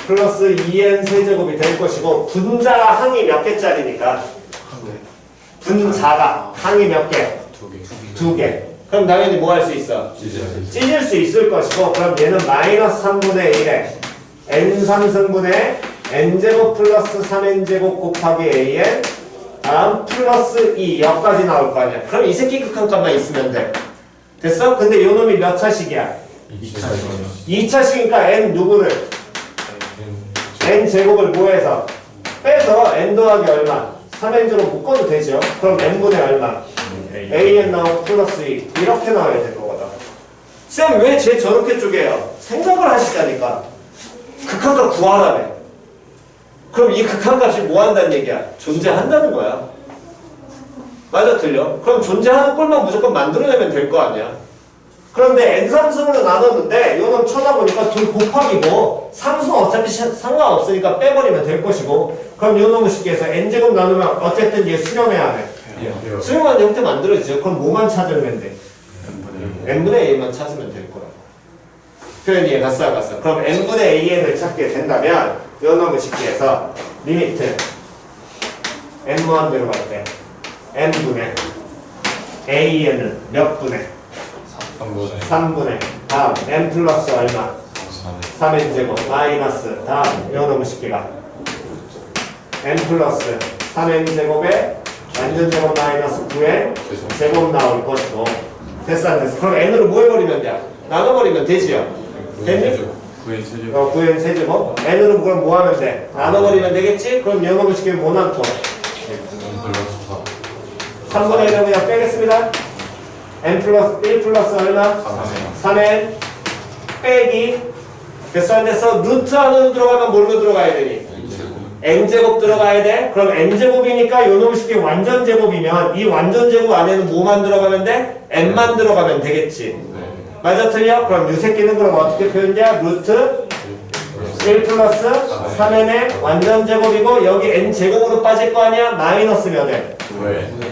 플러스 2n 세제곱이 될 것이고 분자가 항이 몇 개짜리니까 분자가 항이 몇 개? 두 개. 그럼 당연히 뭐 할 수 있어? 찢을 수 있을 것이고 그럼 얘는 마이너스 3분의 1에 n3승분의 n제곱 플러스 3n제곱 곱하기 an 다음 플러스 2 여기까지 나올 거 아니야. 그럼 이 새끼 극한값만 있으면 돼. 됐어? 근데 요 놈이 몇 차식이야? 2차식이니까 n 누구를? n제곱을 뭐해서? 빼서 n 더하기 얼마? 3n제곱 묶어도 되죠. 그럼 n분의 얼마? an 나오고 플러스 2 이렇게 나와야 될 거거든. 쌤 왜 쟤 저렇게 쪼개요? 생각을 하시자니까. 극한값 구하라며. 그럼 이 극한값이 뭐 한다는 얘기야? 존재한다는 거야. 맞아 틀려? 그럼 존재하는 꼴만 무조건 만들어내면 될 거 아니야. 그런데 n3승으로 나눴는데 요놈 쳐다보니까 둘 곱하기고 상수는 어차피 상관없으니까 빼버리면 될 것이고 그럼 요놈을 쉽게 해서 n제곱 나누면 어쨌든 얘 수렴해야 돼. 수렴하는 형태 만들어지죠. 그럼 뭐만 찾으면 돼? n분의 a만 찾으면 될 거야. 표현이 얘가 싸갔어. 그럼 n분의 an을 찾게 된다면 요놈을 쉽게 해서 리미트 n 무한대로 갈 때 n분의 an은 몇 분의? 3분의 다음 n 플러스 얼마? 3n제곱 마이너스 다음 이거 너무 쉽게 가 n 플러스 3n제곱에 완전제곱 마이너스 9의 제곱 나올 것이고 됐어 안 됐어? 그럼 n으로 뭐 해버리면 돼? 나눠버리면 되지요? 됐니? 9n 세제곱 n으로 그럼 뭐 하면 돼? 나눠버리면 되겠지? 그럼 영어로 시키면 뭐 남고? 3분의 1을 그냥 빼겠습니다. n 플러스 1 플러스 얼마? 3n 빼기 됐어 안 됐어? 루트 안으로 들어가면 뭘로 들어가야 되니? n제곱 들어가야 돼? 그럼 n제곱이니까 요놈 식이 완전제곱이면 이 완전제곱 안에는 뭐만 들어가면 돼? n만 들어가면 되겠지. 맞아 틀려? 그럼 이 새끼는 그럼 어떻게 표현돼? 루트 1 플러스 3n의 완전제곱이고 여기 n제곱으로 빠질 거 아니야? 마이너스 몇 n?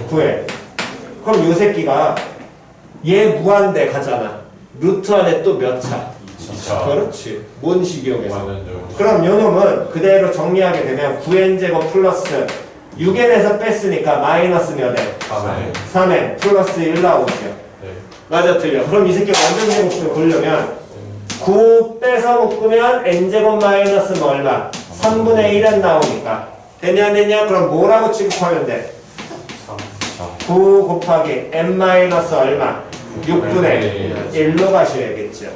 9에 그럼 이 새끼가 얘 무한대 가잖아. 루트 안에 또 몇 차? 2차. 그렇지. 뭔 식이용해서. 그럼 요 놈은 그대로 정리하게 되면 9n제곱 플러스 6n에서 뺐으니까 마이너스 몇 n? 3n 플러스 1 나오죠. 맞아 틀려. 그럼 이 새끼 완전제곱으로 보려면 9 빼서 묶으면 n제곱 마이너스 뭐 얼마? 3분의 1은 나오니까 되냐 안 되냐? 그럼 뭐라고 취급하면 돼? 9 곱하기 n 마이너스 얼마? 6분의 1로 가셔야겠죠.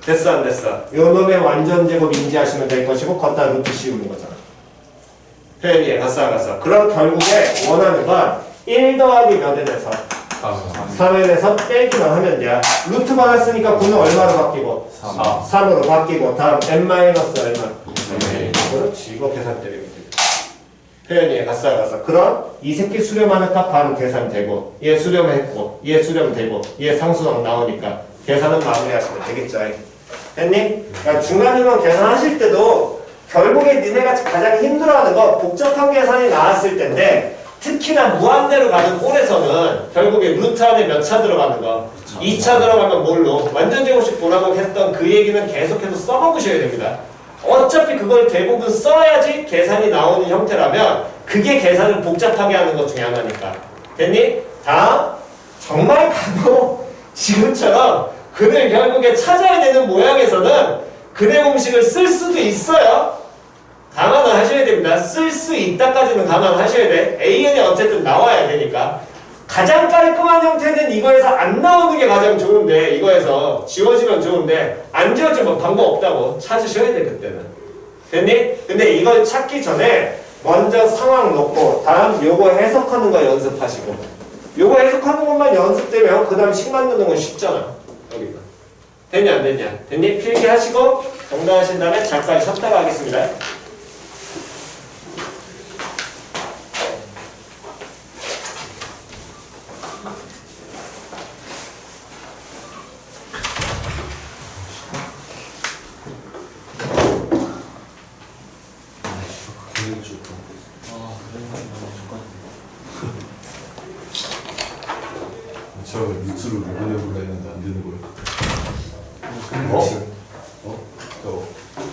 됐어 안 됐어? 요 놈의 완전제곱 인지하시면 될 것이고 걷다 루트 씌우는 거잖아. 표현이에 갔어. 그럼 결국에 원하는 건 1 더하기 몇 n에서 3n에서 빼기만 하면 돼. 루트 받았으니까 9는 얼마로 바뀌고? 3으로 바뀌고 다음 n 마이너스 얼마? 그렇지. 이거 계산 때리면 돼. 표현이에 갔어. 그럼 이 새끼 수렴하는 값 바로 계산되고 얘 수렴했고 얘 수렴되고 얘 상수항 나오니까 계산은 마무리하시면 되겠죠. 됐니? 그러니까 중간중간 계산하실 때도 결국에 니네가 가장 힘들어하는 거 복잡한 계산이 나왔을 텐데 특히나 무한대로 가는 꼴에서는 결국에 루트 안에 몇 차 들어가는 거? 2차 들어가면 뭘로? 완전제곱식 보라고 했던 그 얘기는 계속해서 써먹으셔야 됩니다. 어차피 그걸 대부분 써야지 계산이 나오는 형태라면 그게 계산을 복잡하게 하는 것 중에 하나니까. 됐니? 다음 정말 간혹 지금처럼 근을 결국에 찾아야 되는 모양에서는 근의 공식을 쓸 수도 있어요. 감안을 하셔야 됩니다. 쓸 수 있다까지는 감안하셔야 돼. AN이 어쨌든 나와야 되니까. 가장 깔끔한 형태는 이거에서 안 나오는 게 가장 좋은데 이거에서 지워지면 좋은데 안 지워지면 방법 없다고 찾으셔야 돼 그때는. 됐니? 근데 이걸 찾기 전에 먼저 상황 놓고 다음 요거 해석하는 거 연습하시고 요거 해석하는 것만 연습되면 그 다음 식 만드는 건 쉽잖아. 여기가. 됐냐 안 됐냐? 됐니? 필기하시고 정리하신 다음에 잠깐 쉬었다가 하겠습니다. 처음에 루트로 보내보려 했는데 안 되는 거예요.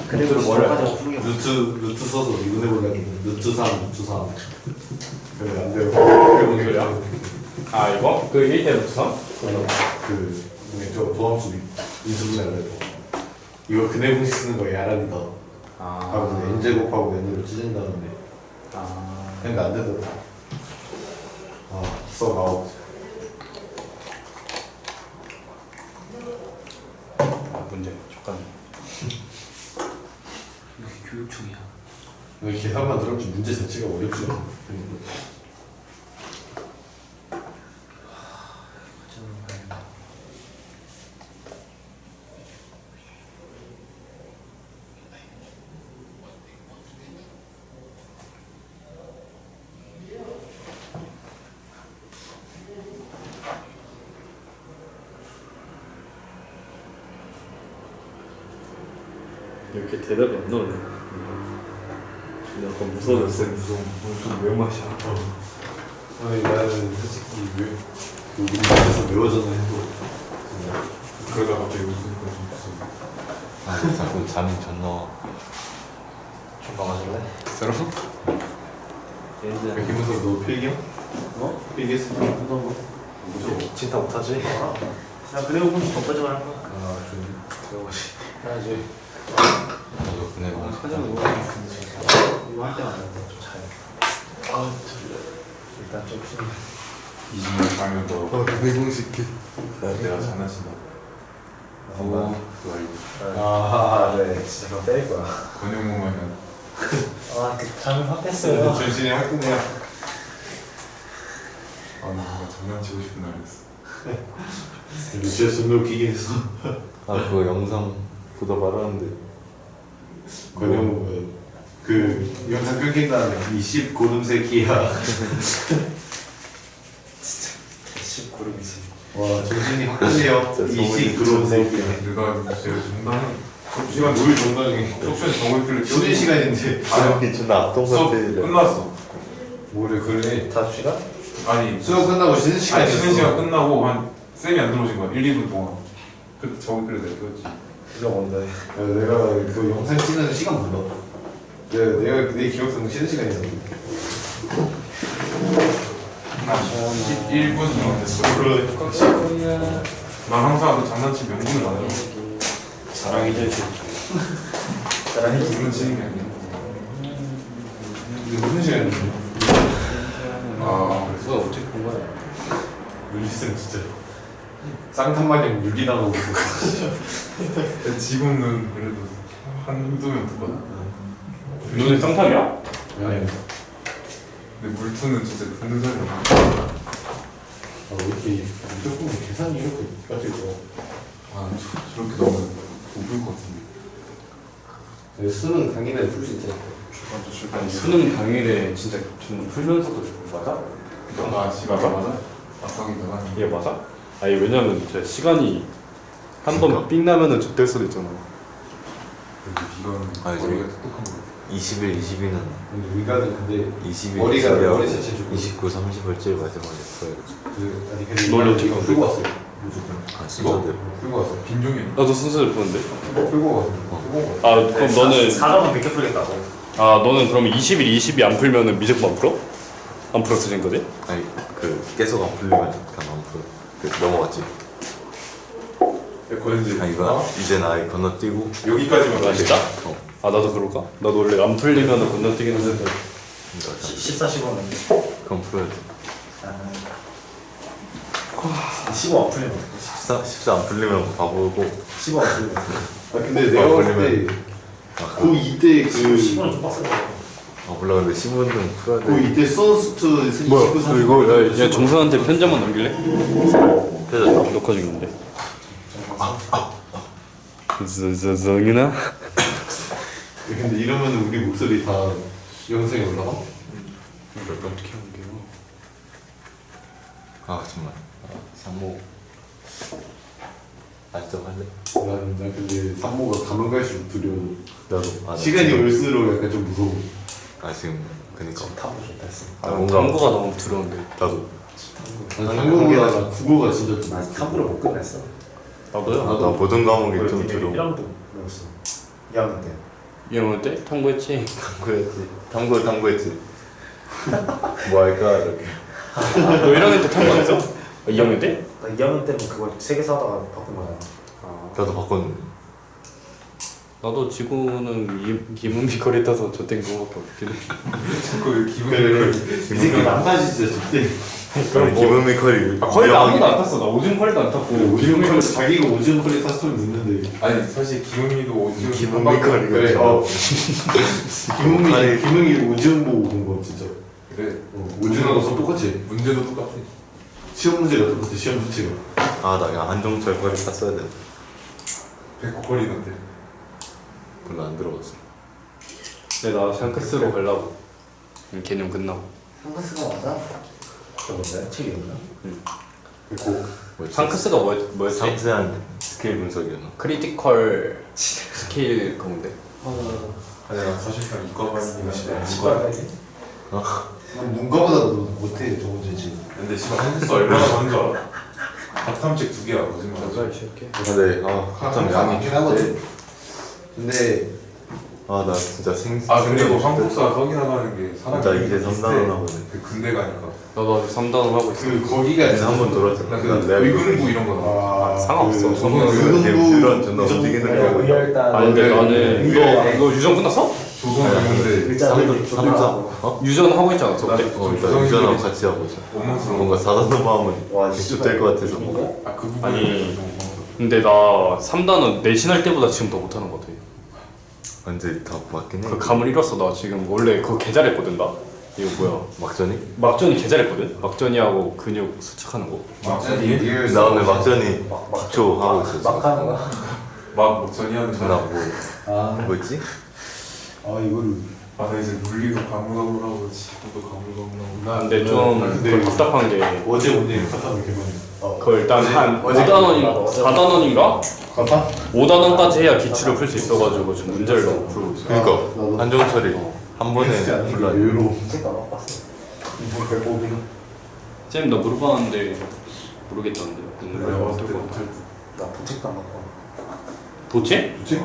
그래도 뭐를 루트 써서 이분해보려 했는데 루트 3 그래 안 돼요. 그게 뭔 소리야? 아 이거? 그 1대 루트 3? 저 도함수 인수분해를 해도 이거 근해 공식 쓰는 거 야란이다 하고 n제곱하고 n으로 찢은 다음에 근데 안 되더라. 써 나오고 문제 잠깐 교육청이야. 계산만 들어보면 문제 자체가 어렵지 않아. 이렇게 대답이 안 나오네. 약간 무서워졌어. 무슨 매운맛이야. 아니 나는 솔직히 우리 집에서 외워져는 해도 그러다가 갑자기 웃으니까 좀 무서워. 자꾸 잠이 존나 잠깐 마실래? 새로? 얘들 김문석 너 필기야? 필기했어? 진짜 못하지? 나 그리고 공식 덮어지만 할 거야. 아 좋네. 들어가시. 해야지. 나도 그네 공식 사진 이거 할 때마다 좀 자요. 아 일단 좀 쉬는. 20년 가면 너 그네 공식. 내가 장난친다. 그거 알고. 아네 진짜 그럼 때릴 거야. 권영모면 아그 장면 확 뺐어요. 전신이 화끈해요. 아 뭔가 장난치고 싶은 날이었어. 진짜 존나 웃기긴 했어. 아 그거 영상 보다 말하는데 권영 그 영상 끊긴 다음에 20 고름새끼야. 19름이지. 와 정신이 화끈해요. 20 고름새끼야. 내가 제가 장난은 시간 뭘 정당해. 속초에 정글필을 쉬는 시간인데. 수학이 존나 악동 수업 같아. 끝났어. 뭐래 그래. 다섯 시간? 아니 수업 끝나고 쉬는 아니 쉬는 시간 시간이었어. 끝나고 한 쌤이 안 들어오신 거야 1, 2분 동안. 그때 정글필을 내가 켰지. 이거 뭔데? 야, 내가 그 영상 찍는 시간 몰라. 내가 내 기억상 쉬는 시간이었는데. 한 11분 정도 됐어. 그래. 난 항상 그 장난친 명분을 만들어. 사랑이죠. 사랑이지. 장난치는 게 아니야. 이게 무슨 시간이었지? 아 그거 어떻게 본 거야? 윌리슨 진짜 쌍탄 마냥 유기당하고 있어. 근데 지금은 그래도 한두 명 듣거든. 눈이 쌍탐이야? 아니, 근데 물투는 진짜 듣는 사람이 없어. 아, 왜 이렇게 무조건 계산이 이렇게 까지고. 아 저렇게 넣으면 못 볼 것 같은데. 수능 당일에 풀 수 있잖아. 아니 수능 당일에 진짜 좀 풀면서도 맞아? 아 씨발 맞아? 아싸기다가 이게 맞아? 아니 왜냐면 제 시간이 한 번 삥 나면은 좆될 수도 있잖아. 이건 아니, 머리가 똑똑한 거. 20일, 20일은 근데 위가는 근데 20일, 머리가 20일, 머리 자체 좋고. 29, 30을 제일 마지막에 풀어야겠어. 그 아니 근데 널 이거 어떻게 풀고 왔어요. 무조건 아 순서대로. 풀고 왔어. 빈종이 나도 순서를 푸는데. 풀고 왔어. 풀고 왔어. 아 그럼 너는 4점은 몇개 풀겠다고. 아 너는 그러면 20일, 20이 안 풀면은 미적분 안 풀어? 안 풀었으신 거지? 아니 그 계속 안 풀리면 그냥 안 풀어. 그 넘어갔지. 거기서 아 이거 이제 나이 건너뛰고. 여기까지만 아 진짜? 어. 아 나도 그럴까? 나도 원래 안 풀리면은 건너뛰긴 했는데. 그러니까 14, 15는. 그럼 풀어야지. 15 안 풀리면. 14 안 풀리면 바보고. 15 안 풀리면. 아 근데 내가 봤을 때 아, 고2 때 그 15는 좀 빡세다. 아 몰라 근데 15는 풀어야 돼. 고2 때 소스트 29, 30 이거 야 정수한테 편지만 넘길래? 펴졌다. 녹화 중인데. 성이나? 근데 이러면 우리 목소리 다 영상에 올라가? 어떻게 하는 게요? 아 정말. 상모. 아직도 할래? 난 근데 산모가 가면 갈수록 두려워. 나도. 아, 나 시간이 지금- 올수록 약간 좀 무서워. 아 지금 그니까. 탐구 좋다 했어. 나 뭔가 탐구가 너무 두려운데. 나도. 한국보다 나 국어가 진짜 좀 아직 탐구를 못 끝냈어. 나도요? 나 모든 과목이 좀 두려워. 1학년 때 배웠어. 2학년 때. 2학년 때 탐구했지? 탐구했지. 탐구했지. 뭐 할까 이렇게. 너 1학년 때 탐구 안 했어? 2학년 때? 나 2학년 때는 그걸 세계사 하다가 바꾼 거야. 나도 바꿨는데. 나도 지구는 김은비 거리 타서 저땐 그거밖에 없긴 해. 자꾸 기분이 그래. 이 새끼 남다지 진짜 좋대. 그럼 김은미 컬이. 거의 아무도 안 탔어. 나 오줌 컬리도 안 탔고. 오징어 컬리 자기가 오징어 컬리 탔으면 있는데. 아니 사실 기훈이도 오징어 김은미 컬이. 그래. 김웅이 오징어 보고 본 거 진짜. 그래 오징어가 서 똑같이. 문제도 똑같아. 시험 문제가 똑같아. 시험 문제가. 아나 그냥 한종철 컬이 탔어야 돼. 백호걸이 같아. 별로 안 들어갔어. 근데 나 샹크스로 가려고. 개념 끝나고. 상가스가 맞아? 저건데? 책 이름이야? 그리고 뭐였지? 샹크스가 뭐였지? 상세한 스킬 분석이었나? 크리티컬 스킬 그건데. 아니 나 사실상 이과반이긴 한데 시발하게? 난 문과보다도 못해 저 문제지. 근데 지금 한국사 얼마나 많은 줄 알아? 밥탐책 2개야 거짓말. 이 새끼. 근데 아 좀 좀 양이 많긴 하거든. 근데 아 나 진짜 아 근데 너 상속사 석이 나가는 게 사람이 진짜 이제 비슷해. 3단원 하거든. 그 군대 가니까 나도 아직 3단원 하고 있어. 그 거기가 그래서 한번 돌았잖아. 나 난 그 내가 의군부 이런 거 나와. 아, 상관없어. 저는 유런 존나 움직이는 거 하고 있다. 의열단. 아 근데 네. 나는 너 유전 끝났어? 조선 의군대 유전 하고 있지 않았어? 그때? 일단 유전하고 같이 하고 있어. 원망스러워. 뭔가 4단원 하면 와, 객조 될것 같아서 뭔가. 아그 부분 아니. 근데 나 3단원 내신할 때보다 지금 더 못하는 것 같아. 완전 다 맞긴 해. 그 감을 잃었어. 나 지금 원래 그거 개 잘했거든 나. 이거 뭐야? 막전이? 막전이 개 잘했거든? 막전이하고 근육 수축하는 거. 막전이 나 오늘 막전이 기초 하고 있었어. 막 하는 거야? 막 목전이 하는 나 사람. 뭐 뭐였지? 이거를 아 나 이제 물리도 가물가물하고 지구도 가물가물하고. 근데 좀 근데 답답한 게 어제 오늘 카타는 개발이. 그걸 일단 한 어제 5단원인가? 4단원인가? 카타? 5단원까지 해야 기출을 풀 수 있어가지고 지금 문제를 너무 풀고 있어. 그러니까 나도. 한정철이 한 번에 불러. 여유로. 진짜 못 봤어. 이거 배꼽이. 쌤 나 물어봤는데 모르겠다는데. 내가 봤을 때 못할 듯. 나 부책도 안 받고. 도체? 뭐지?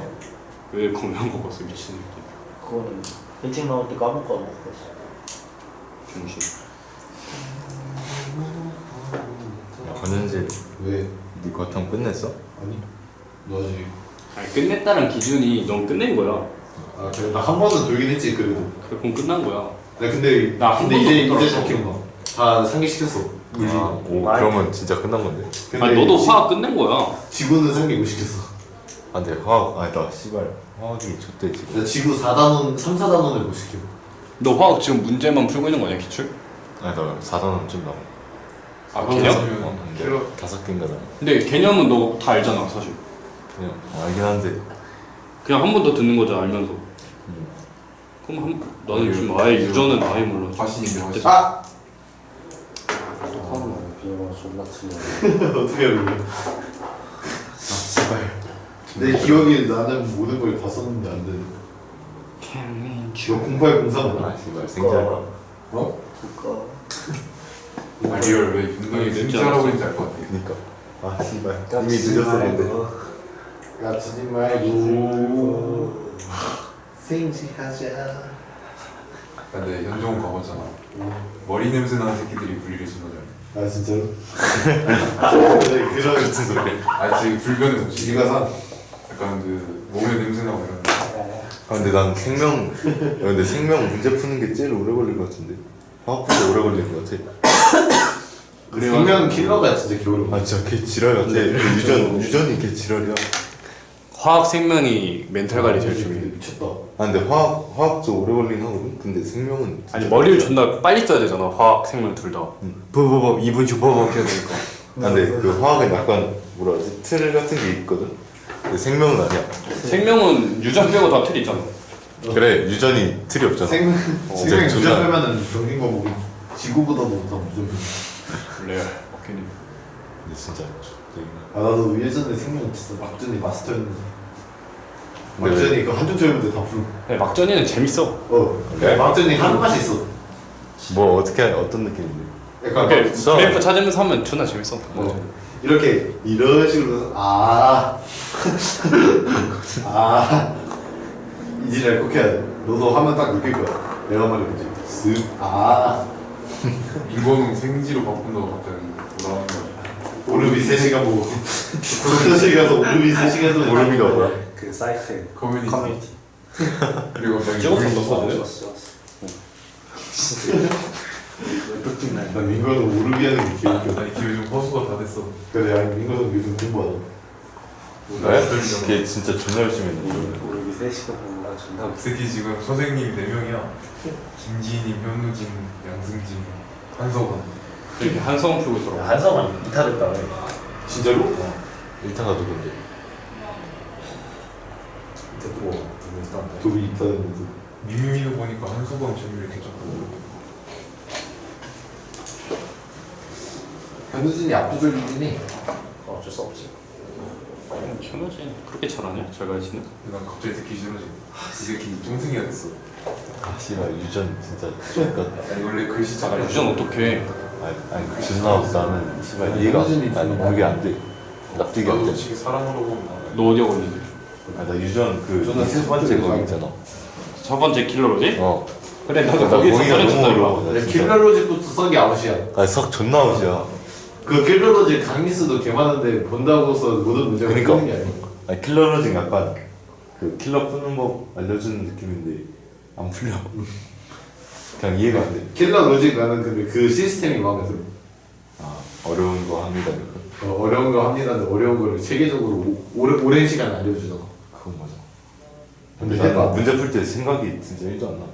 왜 검양 먹었어 미친 새끼. 그거는 일찍 나올 때 까먹고 먹고 있어. 중심. 권현재 왜? 네 과탐 끝냈어? 아니. 너 아직. 아니 끝냈다는 기준이 넌 끝낸 거야. 그래. 나 한 번은 돌긴 했지 그래도. 그래 그럼 끝난 거야. 나 근데 나한 근데 번도 이제 못 이제 들었어. 잡힌 거. 다 상기시켰어. 물리. 오 그러면 진짜 끝난 건데. 근데 아니 너도 화학 끝낸 거야. 지구는 상기 못 시켰어. 아 근데 화학 나 씨발 화학이 좋대 지금. 나 지구 4단원, 3, 4단원을 못 시켜. 너 화학 지금 문제만 풀고 있는 거 아니야 기출? 아니 나 4단원 좀 남아. 아 그럼 개념? 그러면 근데 필요- 5개인가 남아. 근데 개념은 너 다 알잖아 사실. 그냥 알긴 한데. 그냥 한 번 더 듣는 거잖아 알면서. 그럼 나는 지금 아예 유전은 아예 몰라. 화신인데 화신. 아! 비밀번호 존나 틀려. 어떻게 알고? 제발. 내 기억이 나는 모든 걸 다 썼는데 안 되네. 너 0803 아 씨발 생지할 거. 어? 그거. 아 리얼 왜 분명히 늦지 진짜라고 않았어? 했는지 알 것 같아. 그니까. 아 씨발 까치지 이미 늦었었는데. 말고. 까치지 말고 생식하자. 근데 현종은 가봤잖아. 머리 냄새 나는 새끼들이 분리를 신거잖아. 아 진짜로? 그런 무슨 소리야? 아 저기 불변의 정신. 네가 산. 약간 그 몸에 냄새 나고 이런. 아 근데 난 생명 근데 생명 문제 푸는 게 제일 오래 걸릴 것 같은데. 화학 문제 오래 걸릴 것 같아. 생명 킬러가 진짜 겨울에. 아 진짜 개 지랄 같아. 유전이 개 지랄이야. 화학 생명이 멘탈 관리 제일 중요해. 미쳤다. 아 근데 화학 좀 오래 걸리긴 하거든. 근데 생명은 아니 머리를 존나 빨리 써야 되잖아 화학 생명 둘 다. 버버버 2분씩 버버 해야 되니까. 아 근데 그 화학은 약간 뭐라 하지? 틀 같은 게 있거든. 근데 생명은 아니야. 생명은 유전 빼고 다 틀 있잖아. 그래 유전이 틀이 없잖아. 생명 진짜 유전 존나- 빼면은 병긴 거 보기 지구보다도 더 무전. 레알 오케이. 근데 진짜 나도 예전에 생명 진짜 막전이 마스터였는데. 네. 막전이 그 한쪽 젊은데 다 풀고. 네, 막전이는 재밌어. 그래? 막전이 하는 맛이 있어. 뭐 어떤 느낌인데? 약간 이렇게 막 그래프 찾으면서 하면 존나 재밌어. 이렇게 이런 식으로 이지랄 꼭 해야 돼. 너도 하면 딱 느낄 거야. 내가 말해보지. 인공은 생지로 바꾼다고 갑자기 돌아오는 거야. 오르비 3시간 보고 3시간 가서 오르비 3시간 도 오르비가 뭐야? 그 사이트. 커뮤니티. 그리고 갑자기 찍었어, 물- 너? 나 민거는 오르비 하는 게 기억이 아니 기회 좀 허수가 다 됐어. 그래 아니 민거는 요즘 공부하다. 나야? 걔 진짜 존나 열심히 했는데. 우리 3시간 보는 거 존나 그 새끼 지금 선생님이 4명이야. 김지희님, 현우진, 양승진, 한석원. 이렇게 한성 풀고 있더라고. 한성은 이탈했다. 진짜로? 일타가 누군데? 둘이 있다는데. 미미미도 보니까 한석원 점유율 이렇게 잡고. 현우진이 압도적이긴 해. 어쩔 수 없지. 현우진 그렇게 잘하냐? 잘 가르치네. 난 갑자기 듣기 싫어지. 이 새끼 쫑승이가 됐어. 아 씨발 유전 진짜 X같다. 아니 원래 글씨 아 잘 유전 어떡해. 아니 존나 나는 씨발 이해가 아니 그게 안 돼. 납득이 안 돼. 솔직히 사람으로 보면 너 어디가 걸리니? 아, 나 유전 그 저는 첫 번째 생각보다 거기 있잖아. 첫 번째 킬러로지? 어. 그래 나도 나 거기서 거기가 너무 잘해준다 어려워. 이거. 나 근데 진짜. 킬러로직부터 썩이 아웃이야. 아니 석 존나 아웃이야. 그 킬러로직 강리수도 개 많은데 본다고서 모든 문제가 그러니까. 풀리는 게 아니야. 아니 킬러로직 약간 그 킬러 푸는 법 알려주는 느낌인데 안 풀려. 그냥 이해가 안 돼. 킬러로직 나는 근데 그 시스템이 마음에 들어. 아 어려운 거 합니다 이거. 어려운 거 합니다는데 어려운 거를 체계적으로 오랜 시간 알려주잖아. 그건 맞아. 근데 근데 해봐. 나는 문제 풀 때 생각이 진짜 1도 안 나.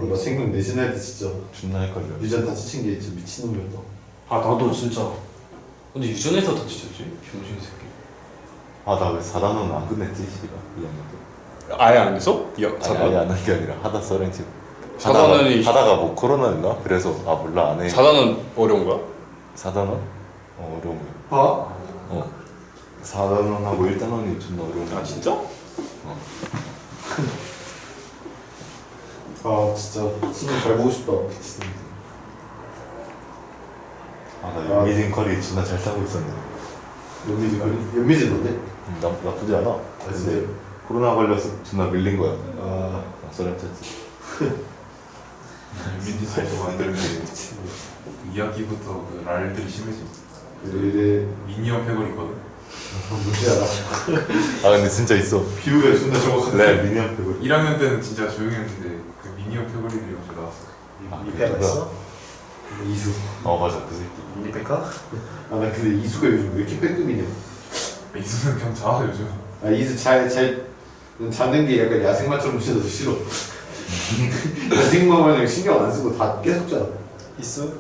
나 생각 내신할 때 진짜 존나 헷갈려. 유전 다 치친 게 진짜 미친놈이었다. 아 나도 진짜. 근데 유전에서 다 치셨지? 병신 새끼. 아 나 왜 4단원은 안 끝냈지 시기가 2학년 때. 아예 안 했어? 아니 아예 안 한 게 아니라 하다 써렌치. 4단원이 하다가 뭐 코로나였나? 그래서 아 몰라 안 해. 4단은 어려운 거야? 4단원? 어려운 거야. 봐? 4단원하고 1단원이 존나 어려운 거야. 아 진짜? 아 진짜 수능 잘 보고 싶다. 아나 연미진 커리 존나 잘 타고 있었는데. 연미지 뭔데? 나쁘지 않아. 근데 진짜? 코로나 걸려서 존나 밀린 거야. 아 써렌치. 민지 사이트 만드는 게 2학기부터 그 랄들이 심해지. 이래 미니언 패거리거든. 뭔지 알아? 아 근데 진짜 있어. 비유가 존나 정확한데. 네 미니언 페고. 1학년 때는 진짜 조용했는데 그 미니언 패거리들이 먼저 나왔어. 이패가 있어? 이수. 어 맞아 그 새끼. 이패가? 아 나 근데 이수가 요즘 왜 이렇게 빼급이냐? 이수는 그냥 자 요즘. 아 이수 잘 자는 게 약간 야생마처럼 지어서 싫어. 야생마 마냥 신경 안 쓰고 다 계속 자. 이수?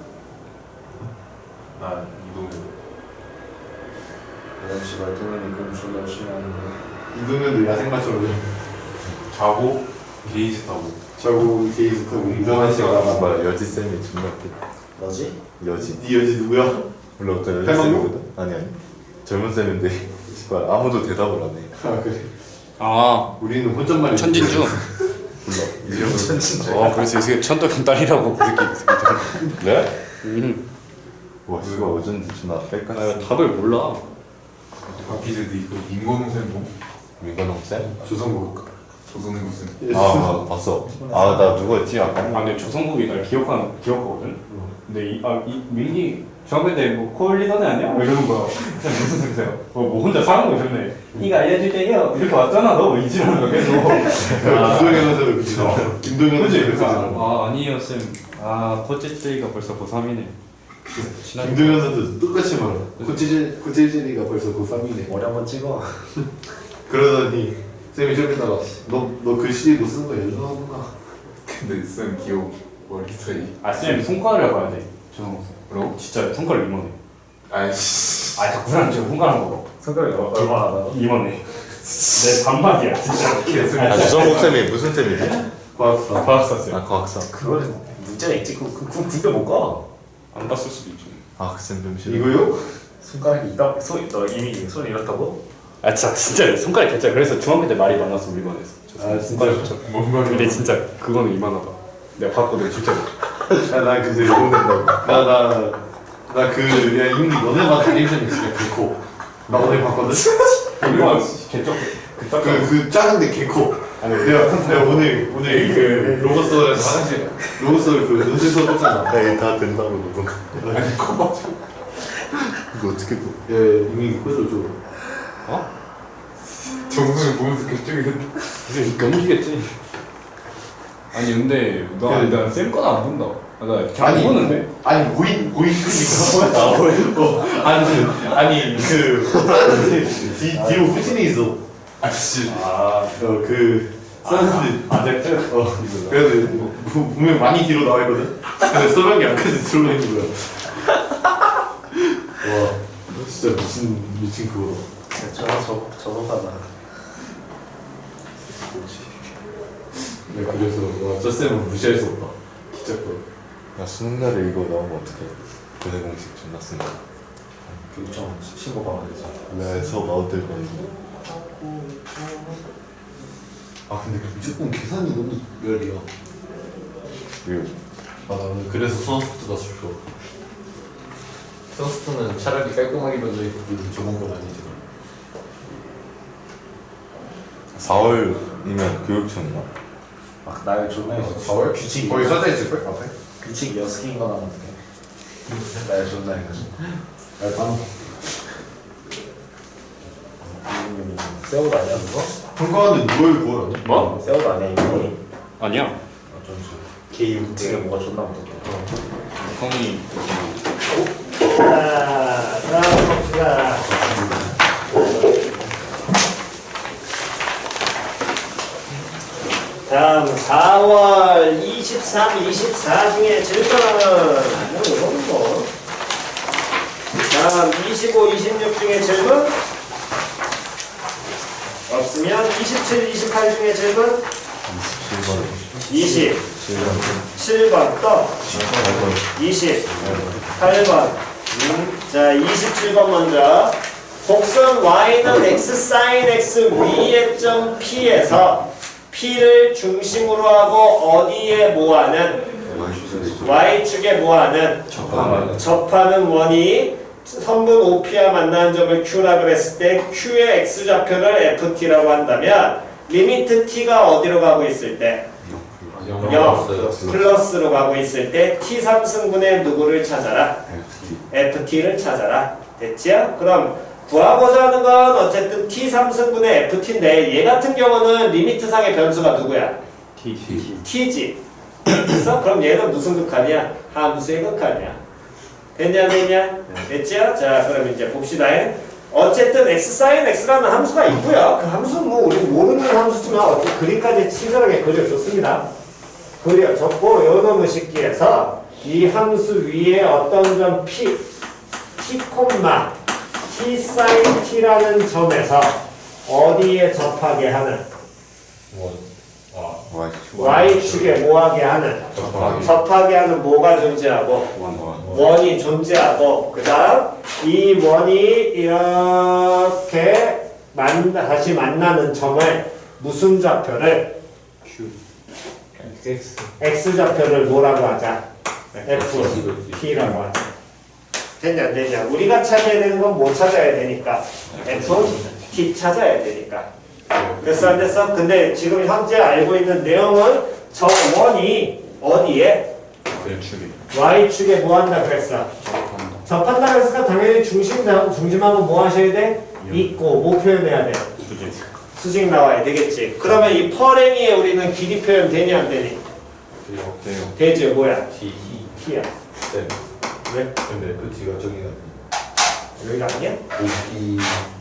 나 이동현. 역시 말동현이 공부 열심히 하는데. 이동현도 야생마처럼 자고 게이지 타고. 자고 게이즈 타고 이동환 씨가 나가. 뭐야 여지 쌤이 존나 웃겨. 너지? 여지. 네 여지 누구야? 원래 어떤 여지 할망구? 쌤이거든? 아니 젊은 쌤인데 씨발 아무도 대답을 안 해. 아 그래. 아 우리는 혼잣말이. 천진주. 몰라. 이름을. 그래서 이 새끼 천덕현 딸이라고 그 새끼. 네? 음. 와 씨발 어쩐지 존나 아 뺄까. 답을 몰라. 박희재도 있고 민건웅 쌤도 민건홍 쌤? 조성국. 조선의 쌤. 아 봤어. 아 나 누구였지 아까? 아 근데 조성국이 날 기억하거든. 근데 이 민기 중학교 때뭐 코올리더네 아니야? 뭐 이러는 거야. 쌤 무슨 소리세요? 뭐 혼자 사는 거 오셨네. 이거 알려줄게요. 이렇게 왔잖아 너 이지라는 거 계속. 김동현한테도 그치. 그지? 김동현한테도 그래서 그치. 아 아니에요 쌤. 아 코찌찌가 벌써 고3이네. 김동현한테도 똑같이 말해. 코찔찔이가 벌써 고3이네. 머리 한번 찍어. 그러더니 쌤이 좀 이따가 너 글씨 못 쓰는 거 연습하구나. 근데 쌤 귀여워. 머리 스타일. 아쌤 손가락을 봐야 돼. 조성국 쌤. 뭐라고? 진짜 손가락 이만해. 아이씨. 아 자꾸랑 지금 손가락 먹어. 성격이 얼마나 나? 이만해. 내 반박이야 진짜. 개소리. 아 주성국 쌤이 무슨 쌤이지? 과학사. 과학사 쌤. 아 과학사. 그거는 문제가 있지. 그 군대 못 가. 안 봤을 수도 있지. 아 그 쌤 좀 싫어. 이거요? 손가락이 너 이미 손 이렇다고? 아 진짜 손가락 진짜 그래서 중학교 때 말이 많아서 우리 반에서. 아 진짜. 뭔 말이야? 근데 진짜 그거는 이만하다. 내가 봤거든 진짜. 나 근데 나그 이미 너네만 다니는 있으니까 개코. 나 오늘 봤거든. 이거 개쩍 그 작은데 개코. 아니 내가 오늘 그 로봇서울에서 화장실 로봇서울 그 논술 수업했잖아. 에이 다 된다고 그거. 아니 커버. 이거 어떻게 또? 예 이미 코에서 줘. 정선을 보면서 결정이겠다. 이제 넘기겠지. 아니 근데 나쌤 거는 안 본다. 나 그냥 안 보는데. 아니 고인 그니까 아니 그 뒤로 후진이 있어. 아씨. 그 사람들 아제트. 그래서 분명 많이 뒤로 나와 있거든. 근데 소변이 약까지 들어가 있는 거야. 와 진짜 미친 그거. 저거가 네 그래서 와저 쌤은 무시할 수 없다. 진짜 거. 야 수능날에 이거 나오면 어떡해. 교내 공식 존나 쓴다. 교육청 신고 받아야 되지. 네 수업 아웃될 뻔했네. 아 근데 무조건 계산이 너무 열이야. 그리고 아 나는 그래서 선스트가 싫어. 선스트는 차라리 깔끔하게 변져 있고 저번 건 아니지만. 4월이면 교육청이야? 막 나를 존나 해서 4월? 규칙이 거기 써져 있을걸? 앞에? 규칙 6개인 거나 어떡해. 나를 존나 해가지고. 난 세오도 아니야 그거? 평가하는데 뭘 구하라니? 뭐? 세오도 아니야 이거? 아니야. 어쩐지 개인 되게 뭐가 존나 못해. 형이 자, 다음 봅시다. 다음 4월 23, 24 중에 질문은 이거는 뭐. 다음 25, 26 중에 질문 없으면 27, 28 중에 질문 20, 7번 또 20, 8번. 자, 27번 먼저. 곡선 y는 x sin x 위의 점 p에서 p를 중심으로 하고 어디에 모아는 y축에 모아는 접하는 원이 선분 OP와 만나는 점을 Q라 그랬을 때 Q의 x좌표를 FT라고 한다면 리미트 T가 어디로 가고 있을 때 0 플러스로 가고 있을 때 T3승분의 누구를 찾아라? FT를 찾아라. 됐지요? 그럼 구하고자 하는 건 어쨌든 T3승분의 FT인데 얘 같은 경우는 리미트상의 변수가 누구야? T지. 그래서 그럼 얘는 무슨 극한이야? 함수의 극한이야. 됐냐? 됐죠? 자, 그럼 이제 봅시다. 어쨌든 x sin x라는 함수가 있고요. 그 함수는 뭐 우리 모르는 함수지만 어쨌든 그림까지 친절하게 그려줬습니다. 그려줬고 요놈의 식기에서 이 함수 위에 어떤 점 p, t, t sin t라는 점에서 어디에 접하게 하는 y축에 뭐하게 하는 접하게 하는 뭐가 존재하고 원이 존재하고 그 다음 이 원이 이렇게 다시 만나는 점을 무슨 좌표를 x좌표를 뭐라고 하자? ft라고 하자. 됐냐 안 됐냐? 우리가 찾아야 되는 건 뭐 찾아야 되니까 ft 찾아야 되니까. 됐어 안 됐어? 근데 지금 현재 알고 있는 내용은 저 원이 어디에? y축에 뭐 한다 그랬어? 접한다 그랬으니까 당연히 중심하고 뭐 하셔야 돼? 있고 뭐 표현해야 돼? 수직 나와야 되겠지. 그러면 이 퍼랭이에 우리는 길이 표현 되냐 안 되니? 되지. 뭐야? t야. 네. 왜? 근데 그 T가 저기가 여기가 아니야? OP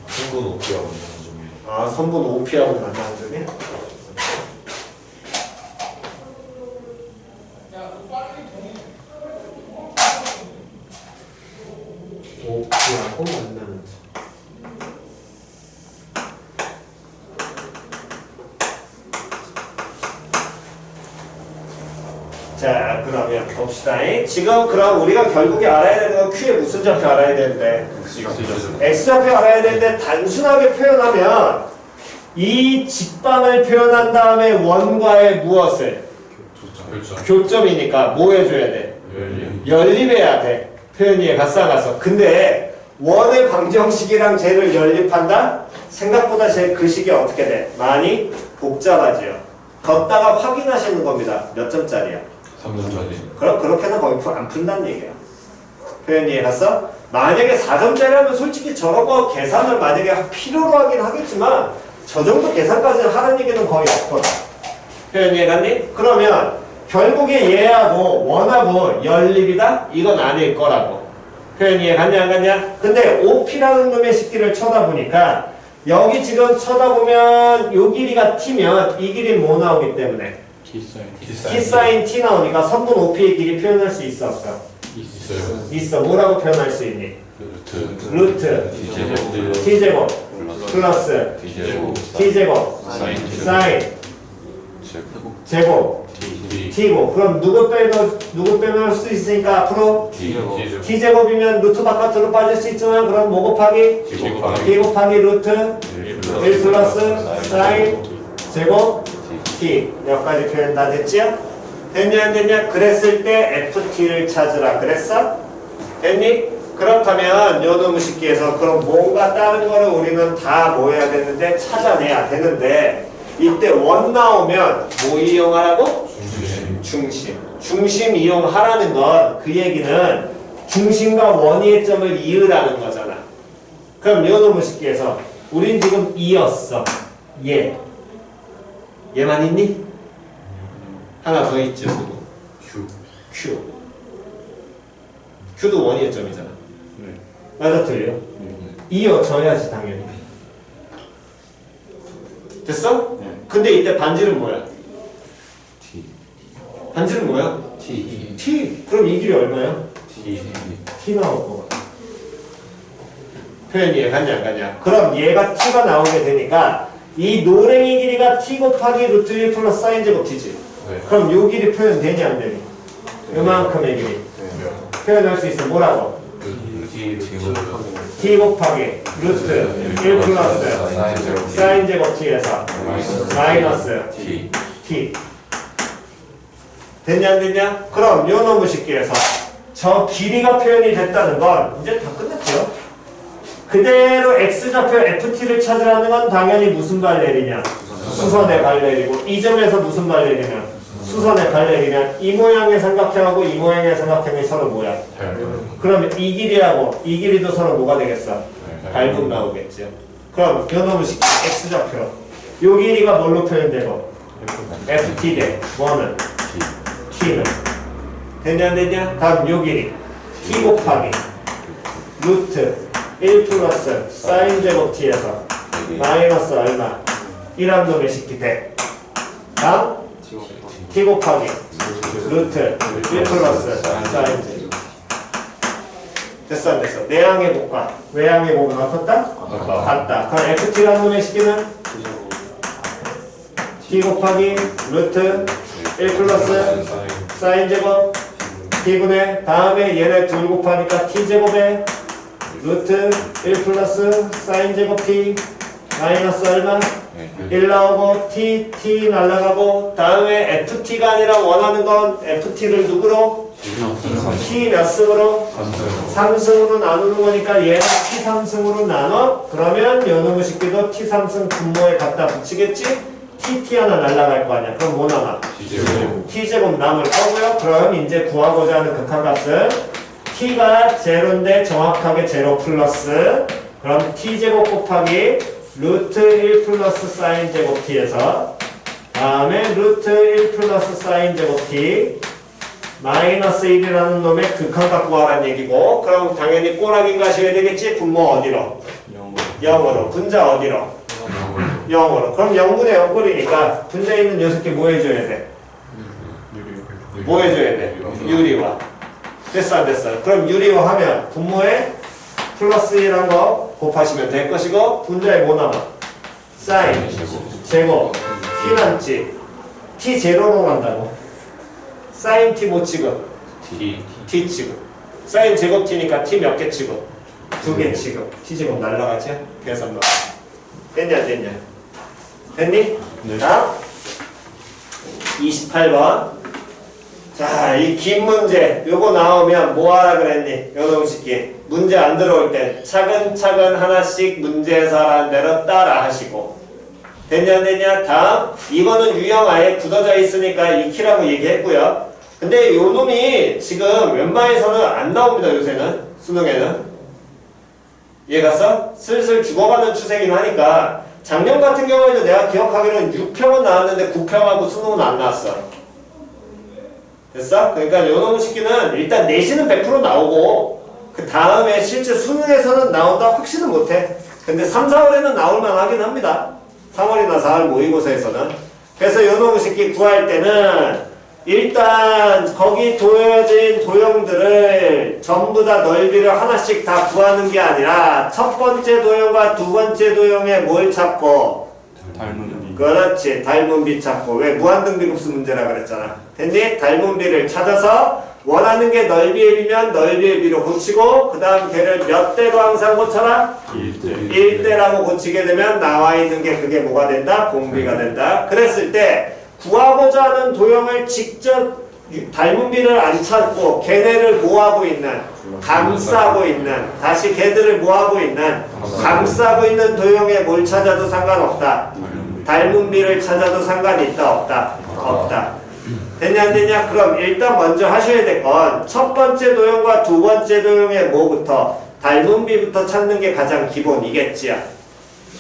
승분 OP하고 있는 점이 아, 선분 OP하고 만나는 점이야? OP하고 만나는 점. 자, 그러면 봅시다. 지금 그럼 우리가 결국에 알아야 되는 건 Q의 무슨 좌표 알아야 되는데 X좌표 알아야 되는데 단순하게 표현하면 이 직방을 표현한 다음에 원과의 무엇을? 교점이니까 뭐 해줘야 돼? 연립해야 돼. 표현 이해 갔어 안 갔어? 근데 원의 방정식이랑 쟤를 연립한다? 생각보다 제 그 식이 어떻게 돼? 많이 복잡하지요. 걷다가 확인하시는 겁니다. 몇 점짜리야? 3점짜리 그럼 그렇게는 거의 안 푼다는 얘기야. 표현 이해 갔어? 만약에 4점짜리라면 솔직히 저런 거 계산을 만약에 필요로 하긴 하겠지만 저 정도 계산까지는 하는 얘기는 거의 없거든. 표현 이해 갔니? 그러면 결국에 얘하고 원하고 연립이다? 이건 아닐 거라고. 표현 이해 갔냐 안 갔냐? 근데 OP라는 놈의 식기를 쳐다보니까 여기 지금 쳐다보면 요 길이가 t면 이 길이 뭐 나오기 때문에 t sin t 나오니까 선분 OP의 길이 표현할 수 있어 없어? 있어요. 있어. 뭐라고 표현할 수 있니? 루트 t제곱 플러스 t제곱 sin 제곱 t고 그럼 누구 빼놓을 수 있으니까 앞으로 t제곱이면 루트 바깥으로 빠질 수 있잖아. 그럼 뭐 곱하기? t 곱하기 루트 1 플러스 sin 제곱 t 여기까지 표현 다 됐지요? 됐냐 안 됐냐? 그랬을 때 ft를 찾으라 그랬어? 됐니? 그렇다면 요놈의 식기에서 그럼 뭔가 다른 거를 우리는 다 뭐 해야 되는데 찾아내야 되는데 이때 원 나오면 뭐 이용하라고? 중심 이용하라는 건 그 얘기는 중심과 원위의 점을 이으라는 거잖아. 그럼 요놈의 식기에서 우린 지금 이었어. 얘만 있니? 하나 더 있죠. Q. Q도 원위의 점이잖아. 맞아 틀려? 이어져야지 당연히. 됐어? 근데 이때 반지름 뭐야? 반지름 뭐야? T. 그럼 이 길이 얼마야? T 나올 거 같아. 표현이 이해가냐 안 가냐? 그럼 얘가 T가 나오게 되니까 이 노랭이 길이가 T 곱하기 루트 1 플러스 사인 제곱 T지. 그럼 요 길이 표현되냐 안 되니? 요만큼의 길이 표현할 수 있어. 뭐라고? T 곱하기 루트 1 플러스 사인 제곱 T에서 마이너스 T. 됐냐 안 됐냐? 그럼 요 놈의 식기에서 저 길이가 표현이 됐다는 건 이제 다 끝냈죠. 그대로 x좌표 ft를 찾으라는 건 당연히 무슨 발레리냐? 수선의 발레리고 이 점에서 무슨 발레리냐? 수선의 발레리냐? 이 모양의 삼각형하고 이 모양의 삼각형이 서로 뭐야? 그러면 이 길이하고 이 길이도 서로 뭐가 되겠어? 닮음 나오겠죠. 그럼 요 놈의 식기 x좌표 요 길이가 뭘로 표현되고? ft 대 뭐는? t는 됐냐 안 됐냐? 다음 요 길이 t 곱하기 루트 1 플러스 사인 제곱 t에서 마이너스 얼마? 1한 놈의 식기 대 다음 t 곱하기 루트 1 플러스 사인 제곱. 됐어 안 됐어? 내항의 곱과 외항의 곱은 어떻다? 같다. 그럼 ft라는 놈의 식기는 t 곱하기 루트 1 플러스 사인 제곱 t분의 다음에 얘네 둘 곱하니까 t제곱에 루트 1 플러스 사인 제곱 t 마이너스 얼마? 1 나오고 t 날라가고 다음에 ft가 아니라 원하는 건 ft를 누구로? t 몇 승으로? 3승으로 나누는 거니까 얘는 t 3승으로 나눠? 그러면 요놈의 식기도 t 3승 분모에 갖다 붙이겠지? t 하나 날라갈 거 아니야. 그럼 뭐 남아? t제곱 남을 거고요. 그럼 이제 구하고자 하는 극한값은 t가 제로인데 정확하게 제로 플러스 그럼 t제곱 곱하기 루트 1 플러스 사인 제곱 t에서 다음에 루트 1 플러스 사인 제곱 t 마이너스 1이라는 놈의 극한값 구하라는 얘기고 그럼 당연히 꼬라기 가셔야 되겠지? 분모 어디로? 0으로. 분자 어디로? 0으로. 그럼 0분의 0꼴이니까 분자에 있는 녀석이 뭐 해줘야 돼? 뭐 해줘야 돼? 유리화. 됐어 안 됐어? 그럼 유리화 하면 분모에 플러스 1한 거 곱하시면 될 것이고 분자에 뭐 남아? 사인 제곱 t 남지 t 제로로 간다고 사인 t 뭐 치고? t 치고 사인 제곱 t니까 t 몇 개 치고? 2개 치고 t 제곱 날라가지? 계산 봐. 됐냐 안 됐냐? 됐니? 네. 자 28번 자, 이 긴 문제 요거 나오면 뭐 하라 그랬니? 요놈 식기 문제 안 들어올 땐 차근차근 하나씩 문제에서 하라는 대로 따라 하시고 됐냐 안 됐냐? 다음 이거는 유형 아예 굳어져 있으니까 익히라고 얘기했고요. 근데 요놈이 지금 웬만해서는 안 나옵니다. 요새는 수능에는 이해갔어? 슬슬 죽어가는 추세긴 하니까 작년 같은 경우에는 내가 기억하기로는 6평은 나왔는데 9평하고 수능은 안 나왔어. 됐어? 그러니까 요놈의 식기는 일단 내신은 100% 나오고 그 다음에 실제 수능에서는 나온다 확신은 못해. 근데 3, 4월에는 나올만 하긴 합니다. 3월이나 4월 모의고사에서는. 그래서 요놈의 식기 구할 때는 일단 거기 도여진 도형들을 전부 다 넓이를 하나씩 다 구하는 게 아니라 첫 번째 도형과 두 번째 도형에 뭘 찾고? 닮은 비. 그렇지. 닮은 비 찾고. 왜? 무한등비급수 문제라 그랬잖아. 됐니? 닮은 비를 찾아서 원하는 게 넓이의 비면 넓이의 비로 고치고 그 다음 걔를 몇 대로 항상 고쳐라? 1대라고 고치게 되면 나와 있는 게 그게 뭐가 된다? 공비가 된다. 그랬을 때 구하고자 하는 도형을 직접 닮은 비를 안 찾고 걔네를 뭐하고 있는? 감싸고 있는 다시 걔들을 뭐하고 있는? 감싸고 있는 도형에 뭘 찾아도 상관없다. 닮은 비를 찾아도 상관이 있다 없다? 없다. 됐냐 안 됐냐? 그럼 일단 먼저 하셔야 될 건 첫 번째 도형과 두 번째 도형의 뭐부터? 닮은 비부터 찾는 게 가장 기본이겠지요.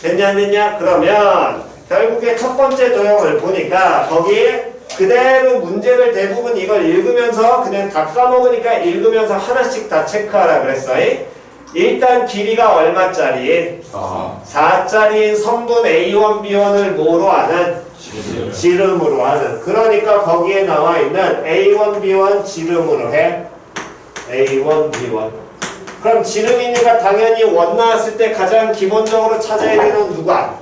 됐냐 안 됐냐? 그러면 결국에 첫 번째 도형을 보니까 거기에 그대로 문제를 대부분 이걸 읽으면서 그냥 다 까먹으니까 읽으면서 하나씩 다 체크하라 그랬어. 일단 길이가 얼마짜리? 4짜리인 선분 A1, B1을 뭐로 하는? 지름으로 하는. 그러니까 거기에 나와 있는 A1, B1 지름으로 해. A1, B1. 그럼 지름이니까 당연히 원 나왔을 때 가장 기본적으로 찾아야 되는 누가?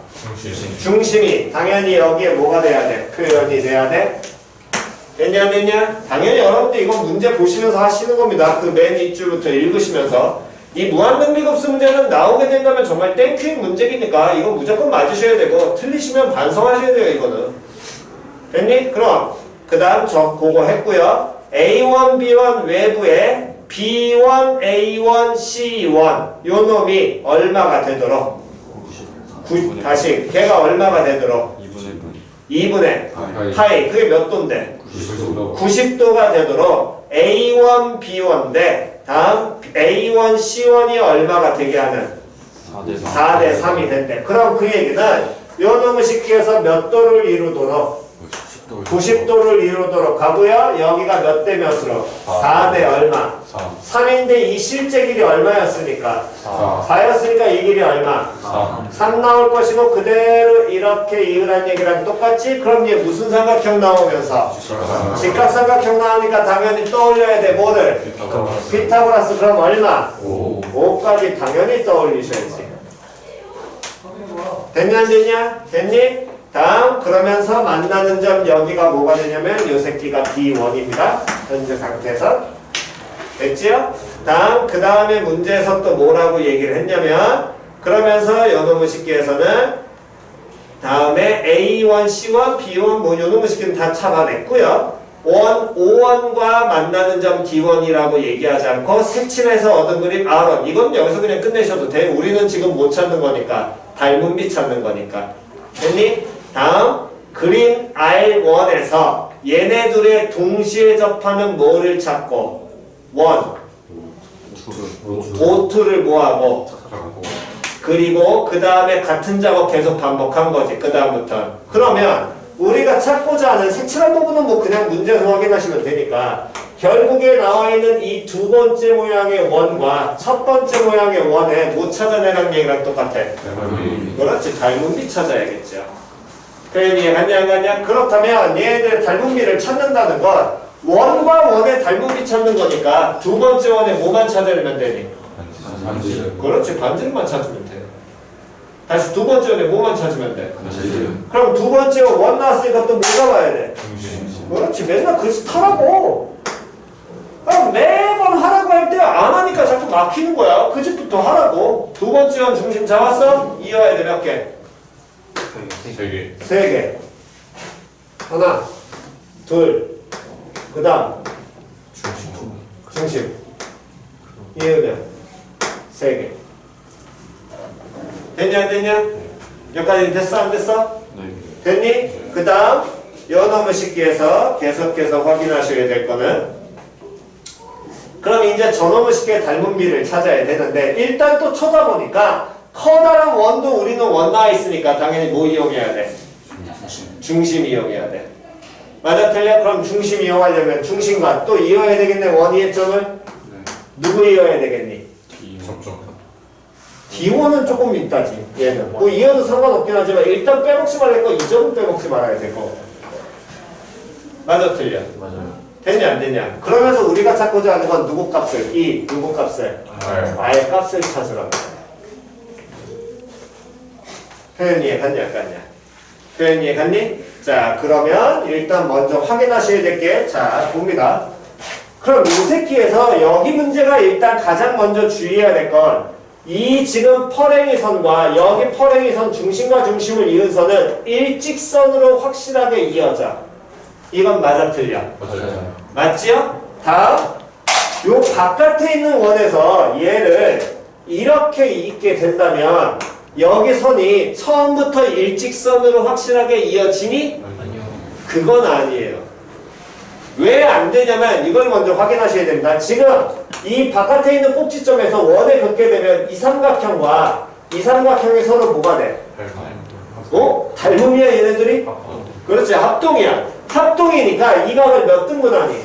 중심이. 당연히 여기에 뭐가 돼야 돼? 표현이 돼야 돼? 됐냐 안 됐냐? 당연히 여러분들 이건 문제 보시면서 하시는 겁니다. 그 맨 윗줄부터 읽으시면서. 이 무한등비급수 문제는 나오게 된다면 정말 땡큐인 문제이니까 이건 무조건 맞으셔야 되고 틀리시면 반성하셔야 돼요. 이거는. 됐니? 그럼 그 다음 저 그거 했고요. A1, B1 외부에 B1, A1, C1 요 놈이 얼마가 되도록 다시 걔가 얼마가 되도록 2분의 파이 그게 몇 도인데? 90도가 되도록 A1, B1인데 다음 A1, C1이 얼마가 되게 하는? 4대 3이 된대. 그럼 그 얘기는 요 놈을 쉽게 해서 몇 도를 이루도록? 90도를 이루도록 가고요. 여기가 몇 대 몇으로? 4대 얼마? 3인데 이 실제 길이 얼마였으니까? 4였으니까 이 길이 얼마? 3 나올 것이고 그대로 이렇게 이으란 얘기랑 똑같지? 그럼 얘 무슨 삼각형 나오면서? 직각삼각형 나오니까 당연히 떠올려야 돼. 뭐를? 피타고라스. 그럼 얼마? 5까지 당연히 떠올리셔야지. 됐냐 안 됐냐? 됐니? 다음 그러면서 만나는 점 여기가 뭐가 되냐면 요 새끼가 B1입니다. 현재 상태에서. 됐지요? 다음 그 다음에 문제에서 또 뭐라고 얘기를 했냐면 그러면서 요놈의 식기에서는 다음에 A1, C1, B1 뭐 요놈의 식기는 다 잡아냈고요. 5원과 만나는 점 D1이라고 얘기하지 않고 색칠해서 얻은 그림 R1 이건 여기서 그냥 끝내셔도 돼. 우리는 지금 못 찾는 거니까 닮은 비 찾는 거니까. 됐니? 다음 그림 R1에서 얘네 둘의 동시에 접하는 뭐를 찾고 원 O2를 뭐하고 그리고 그 다음에 같은 작업 계속 반복한 거지. 그 다음부터 그러면 우리가 찾고자 하는 색칠한 부분은 뭐 그냥 문제에서 확인하시면 되니까 결국에 나와 있는 이 두 번째 모양의 원과 첫 번째 모양의 원에 뭐 찾아내라는 얘기랑 똑같아. 그렇지. 닮은 비 찾아야겠죠. 표현이 이해갔냐 안 갔냐? 그렇다면 얘네들 닮은 비를 찾는다는 건 원과 원의 닮은 비 찾는 거니까 두 번째 원에 뭐만 찾아내면 되니? 그렇지. 반지름만 찾으면 돼. 다시 두 번째 원에 뭐만 찾으면 돼? 그럼 두 번째 원 나왔으니까 또 뭐 잡아야 돼? 그렇지. 맨날 글씨 타라고. 그럼 매번 하라고 할 때 안 하니까 자꾸 막히는 거야. 그 집부터 하라고. 두 번째 원 중심 잡았어? 이어야 돼 몇 개? 3개. 3개. 하나, 둘, 그 다음 중심. 이으면 3개. 됐냐 안 됐냐? 여기까지 됐어 안 됐어? 됐니? 그 다음 요놈의 식기에서 계속해서 확인하셔야 될 거는 그럼 이제 저놈의 식기의 닮은 비를 찾아야 되는데 일단 또 쳐다보니까 커다란 원도 우리는 원 나와 있으니까 당연히 뭐 이용해야 돼? 중심 이용해야 돼. 맞아 틀려? 그럼 중심 이용하려면 중심과 또 이어야 되겠네. 원위의 점을 누구 이어야 되겠니? D1은 조금 있다지. 얘는 뭐 이어도 상관없긴 하지만 일단 빼먹지 말랬고 이 점은 빼먹지 말아야 되고. 맞아 틀려? 맞아요. 됐냐 안 됐냐? 그러면서 우리가 찾고자 하는 건 누구 값을? 이 누구 값을? R 값을 찾으라고. 표현 이해 갔냐 안 갔냐? 표현 이해 갔니? 자 그러면 일단 먼저 확인하셔야 될 게 자 봅니다. 그럼 이 새끼에서 여기 문제가 일단 가장 먼저 주의해야 될 건 이 지금 퍼랭이 선과 여기 퍼랭이 선 중심과 중심을 이은 선은 일직선으로 확실하게 이어져. 이건 맞아 틀려? 맞아요. 맞지요? 다음 요 바깥에 있는 원에서 얘를 이렇게 있게 된다면 여기 선이 처음부터 일직선으로 확실하게 이어지니? 아니요. 그건 아니에요. 왜 안 되냐면 이걸 먼저 확인하셔야 됩니다. 지금 이 바깥에 있는 꼭지점에서 원을 긋게 되면 이 삼각형과 이 삼각형이 서로 뭐가 돼? 어? 닮음이야 얘네들이? 그렇지, 합동이야. 합동이니까 이 각을 몇 등분하니?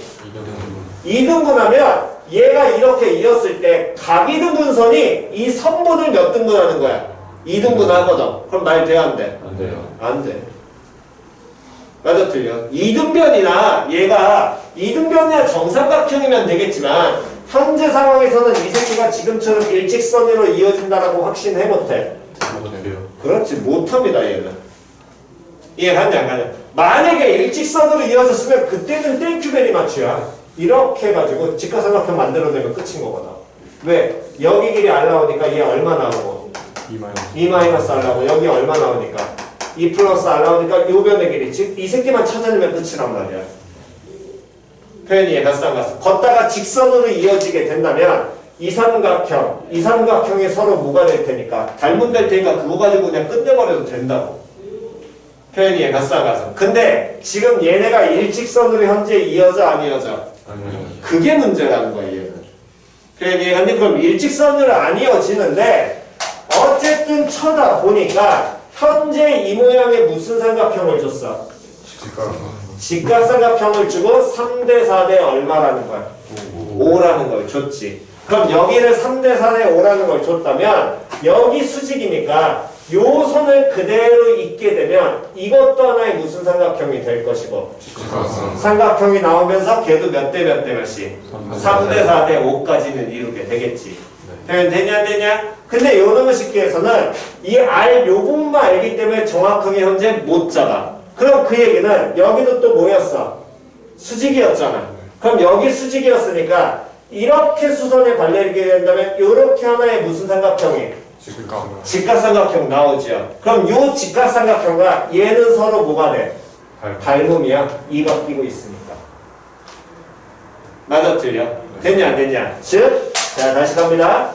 2등분하면 얘가 이렇게 이었을 때 각이등분선이 이 선분을 몇 등분하는 거야? 2등분하거든. 그럼 말 돼, 안 돼? 안 돼요. 안 돼. 맞아, 틀려. 이등변이나 얘가 이등변이나 정삼각형이면 되겠지만 현재 상황에서는 이 새끼가 지금처럼 일직선으로 이어진다라고 확신해 못해. 안 돼요. 그렇지, 못합니다 얘는. 이해가냐 안 가냐? 만약에 일직선으로 이어졌으면 그때는 땡큐 베리 마치야. 이렇게 해가지고 직각삼각형 만들어내면 끝인 거거든. 왜? 여기 길이 R 나오니까 얘 얼마 나오고? 2 마이너스 R 나오고 여기 얼마 나오니까? 2 플러스 R 나오니까 요 변의 길이 즉 이 새끼만 찾아내면 끝이란 말이야. 표현이 이해가 쌍갔어. 걷다가 직선으로 이어지게 된다면 이 삼각형이 서로 뭐가 될 테니까 닮은 테니까 그거 가지고 그냥 끝내버려도 된다고. 표현이 이해가 쌍가서. 근데 지금 얘네가 일직선으로 현재 이어져 안 이어져? 그게 문제라는 거야 얘는. 표현이 이해가니? 그럼 일직선으로 안 이어지는데 어쨌든 쳐다보니까 현재 이 모양의 무슨 삼각형을 줬어? 직각삼각형을 주고 3대 4대 얼마라는 거야? 5라는 걸 줬지. 그럼 여기를 3대 4대 5라는 걸 줬다면 여기 수직이니까 요 선을 그대로 잇게 되면 이것도 하나의 무슨 삼각형이 될 것이고 삼각형이 나오면서 걔도 몇 대 몇씩? 3대 4대 5까지는 이루게 되겠지. 표현 되냐 안 되냐? 근데 요놈의 식기에서는 이 R 요 부분만 알기 때문에 정확하게 현재 못 잡아. 그럼 그 얘기는 여기도 또 뭐였어? 수직이었잖아. 그럼 여기 수직이었으니까 이렇게 수선에 발려있게 된다면 이렇게 하나의 무슨 삼각형이? 직각삼각형 나오죠. 그럼 요 직각삼각형과 얘는 서로 뭐가 돼? 닮음이야. 이가 끼고 있으니까. 맞아 틀려? 됐냐 안 됐냐? 즉, 자 다시 갑니다.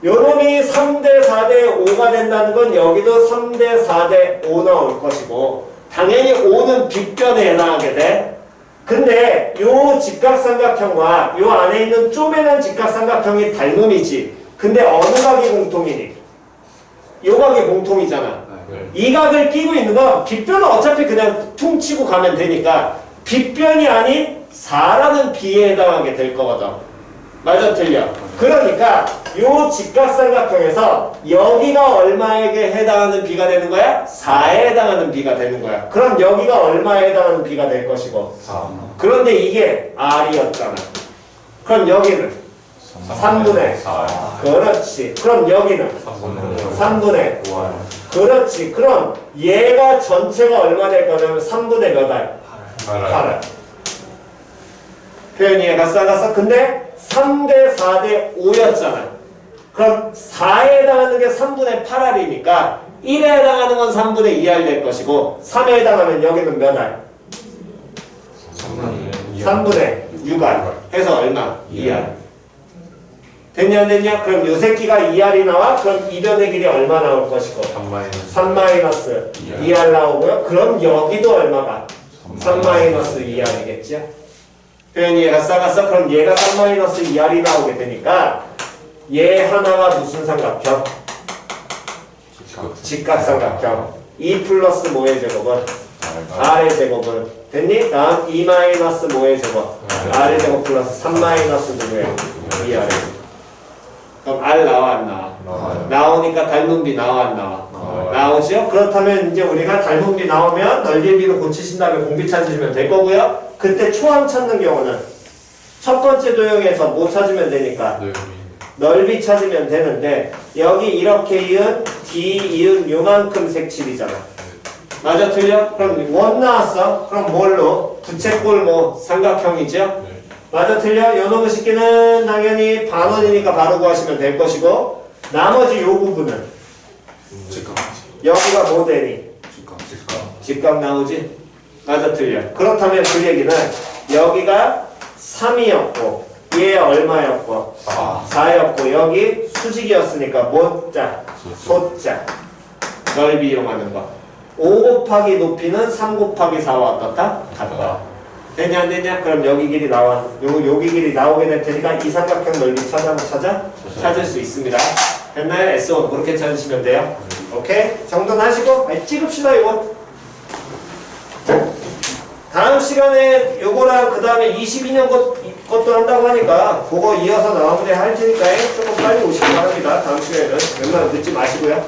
요놈이 3대 4대 5가 된다는 건 여기도 3대 4대 5 나올 것이고 당연히 5는 빗변에 해당하게 돼. 근데 요 직각삼각형과 요 안에 있는 쪼매난 직각삼각형이 닮음이지. 근데 어느 각이 공통이니? 요 각이 공통이잖아. 이 각을 끼고 있는 건 빗변은 어차피 그냥 퉁치고 가면 되니까 빗변이 아닌 4라는 비에 해당하게 될 거거든. 맞아 틀려? 그러니까 요 직각삼각형에서 여기가 얼마에게 해당하는 비가 되는 거야? 4에 해당하는 비가 되는 거야. 그럼 여기가 얼마에 해당하는 비가 될 것이고 4. 그런데 이게 R이었잖아. 그럼 여기는 3분의 4. 그렇지. 그럼 여기는 3분의 5. 그렇지. 그럼 얘가 전체가 얼마 될 거냐면 3분의 몇 알? 8알. 표현이 이해가 쌍가서 근데 3대 4대 5였잖아. 그럼 4에 해당하는 게 3분의 8알이니까 1에 해당하는 건 3분의 2알 될 것이고 3에 해당하면 여기는 몇 알? 3분의 6알 해서 얼마? 2알. 됐냐 안 됐냐? 그럼 요 새끼가 2알이 나와? 그럼 이변의 길이 얼마 나올 것이고 3 마이너스 2알 나오고요. 그럼 여기도 얼마가? 3 마이너스 2알이겠죠? 표현이 얘가 싸갔어? 그럼 얘가 3 마이너스 2알이 나오게 되니까 얘 하나가 무슨 삼각형? 직각삼각형. 2 플러스 뭐의 제곱은? R의 제곱은? 됐니? 다음 2 마이너스 뭐의 제곱? R의 제곱 플러스 3 마이너스 누구예요? 2R의 제곱. 그럼 R 나와 안 나와? 나오니까 닮은 비 나와 안 나와? 나오죠? 그렇다면 이제 우리가 닮은 비 나오면 넓이비로 고치신 다음에 공비 찾으시면 될 거고요. 그때 초항 찾는 경우는 첫 번째 도형에서 뭐 찾으면 되니까 넓이 찾으면 되는데 여기 이렇게 이은 D 이은 요만큼 색칠이잖아. 맞아 틀려? 그럼 원 나왔어? 그럼 뭘로? 부채꼴 뭐 삼각형이죠? 맞아 틀려? 요놈의 식기는 당연히 반원이니까 바로 구하시면 될 것이고 나머지 요 부분은 여기가 뭐 되니? 직각 나오지? 맞아 틀려? 그렇다면 그 얘기는 여기가 3이었고 얘 얼마였고? 4였고 여기 수직이었으니까 뭐자? 소자 넓이 이용하는 거. 5 곱하기 높이는 3 곱하기 4와 어떻다? 같다. 되냐 안 되냐? 그럼 여기 길이 나와. 여기 길이 나오게 될 테니까 이 삼각형 넓이 찾을 수 있습니다. 됐나요? S1 그렇게 찾으시면 돼요. 오케이? 정돈하시고 찍읍시다 이거. 다음 시간에 요거랑 그 다음에 22년 것도 한다고 하니까 그거 이어서 마무리 할 테니까 조금 빨리 오시기 바랍니다. 다음 시간에는 웬만하면 늦지 마시고요.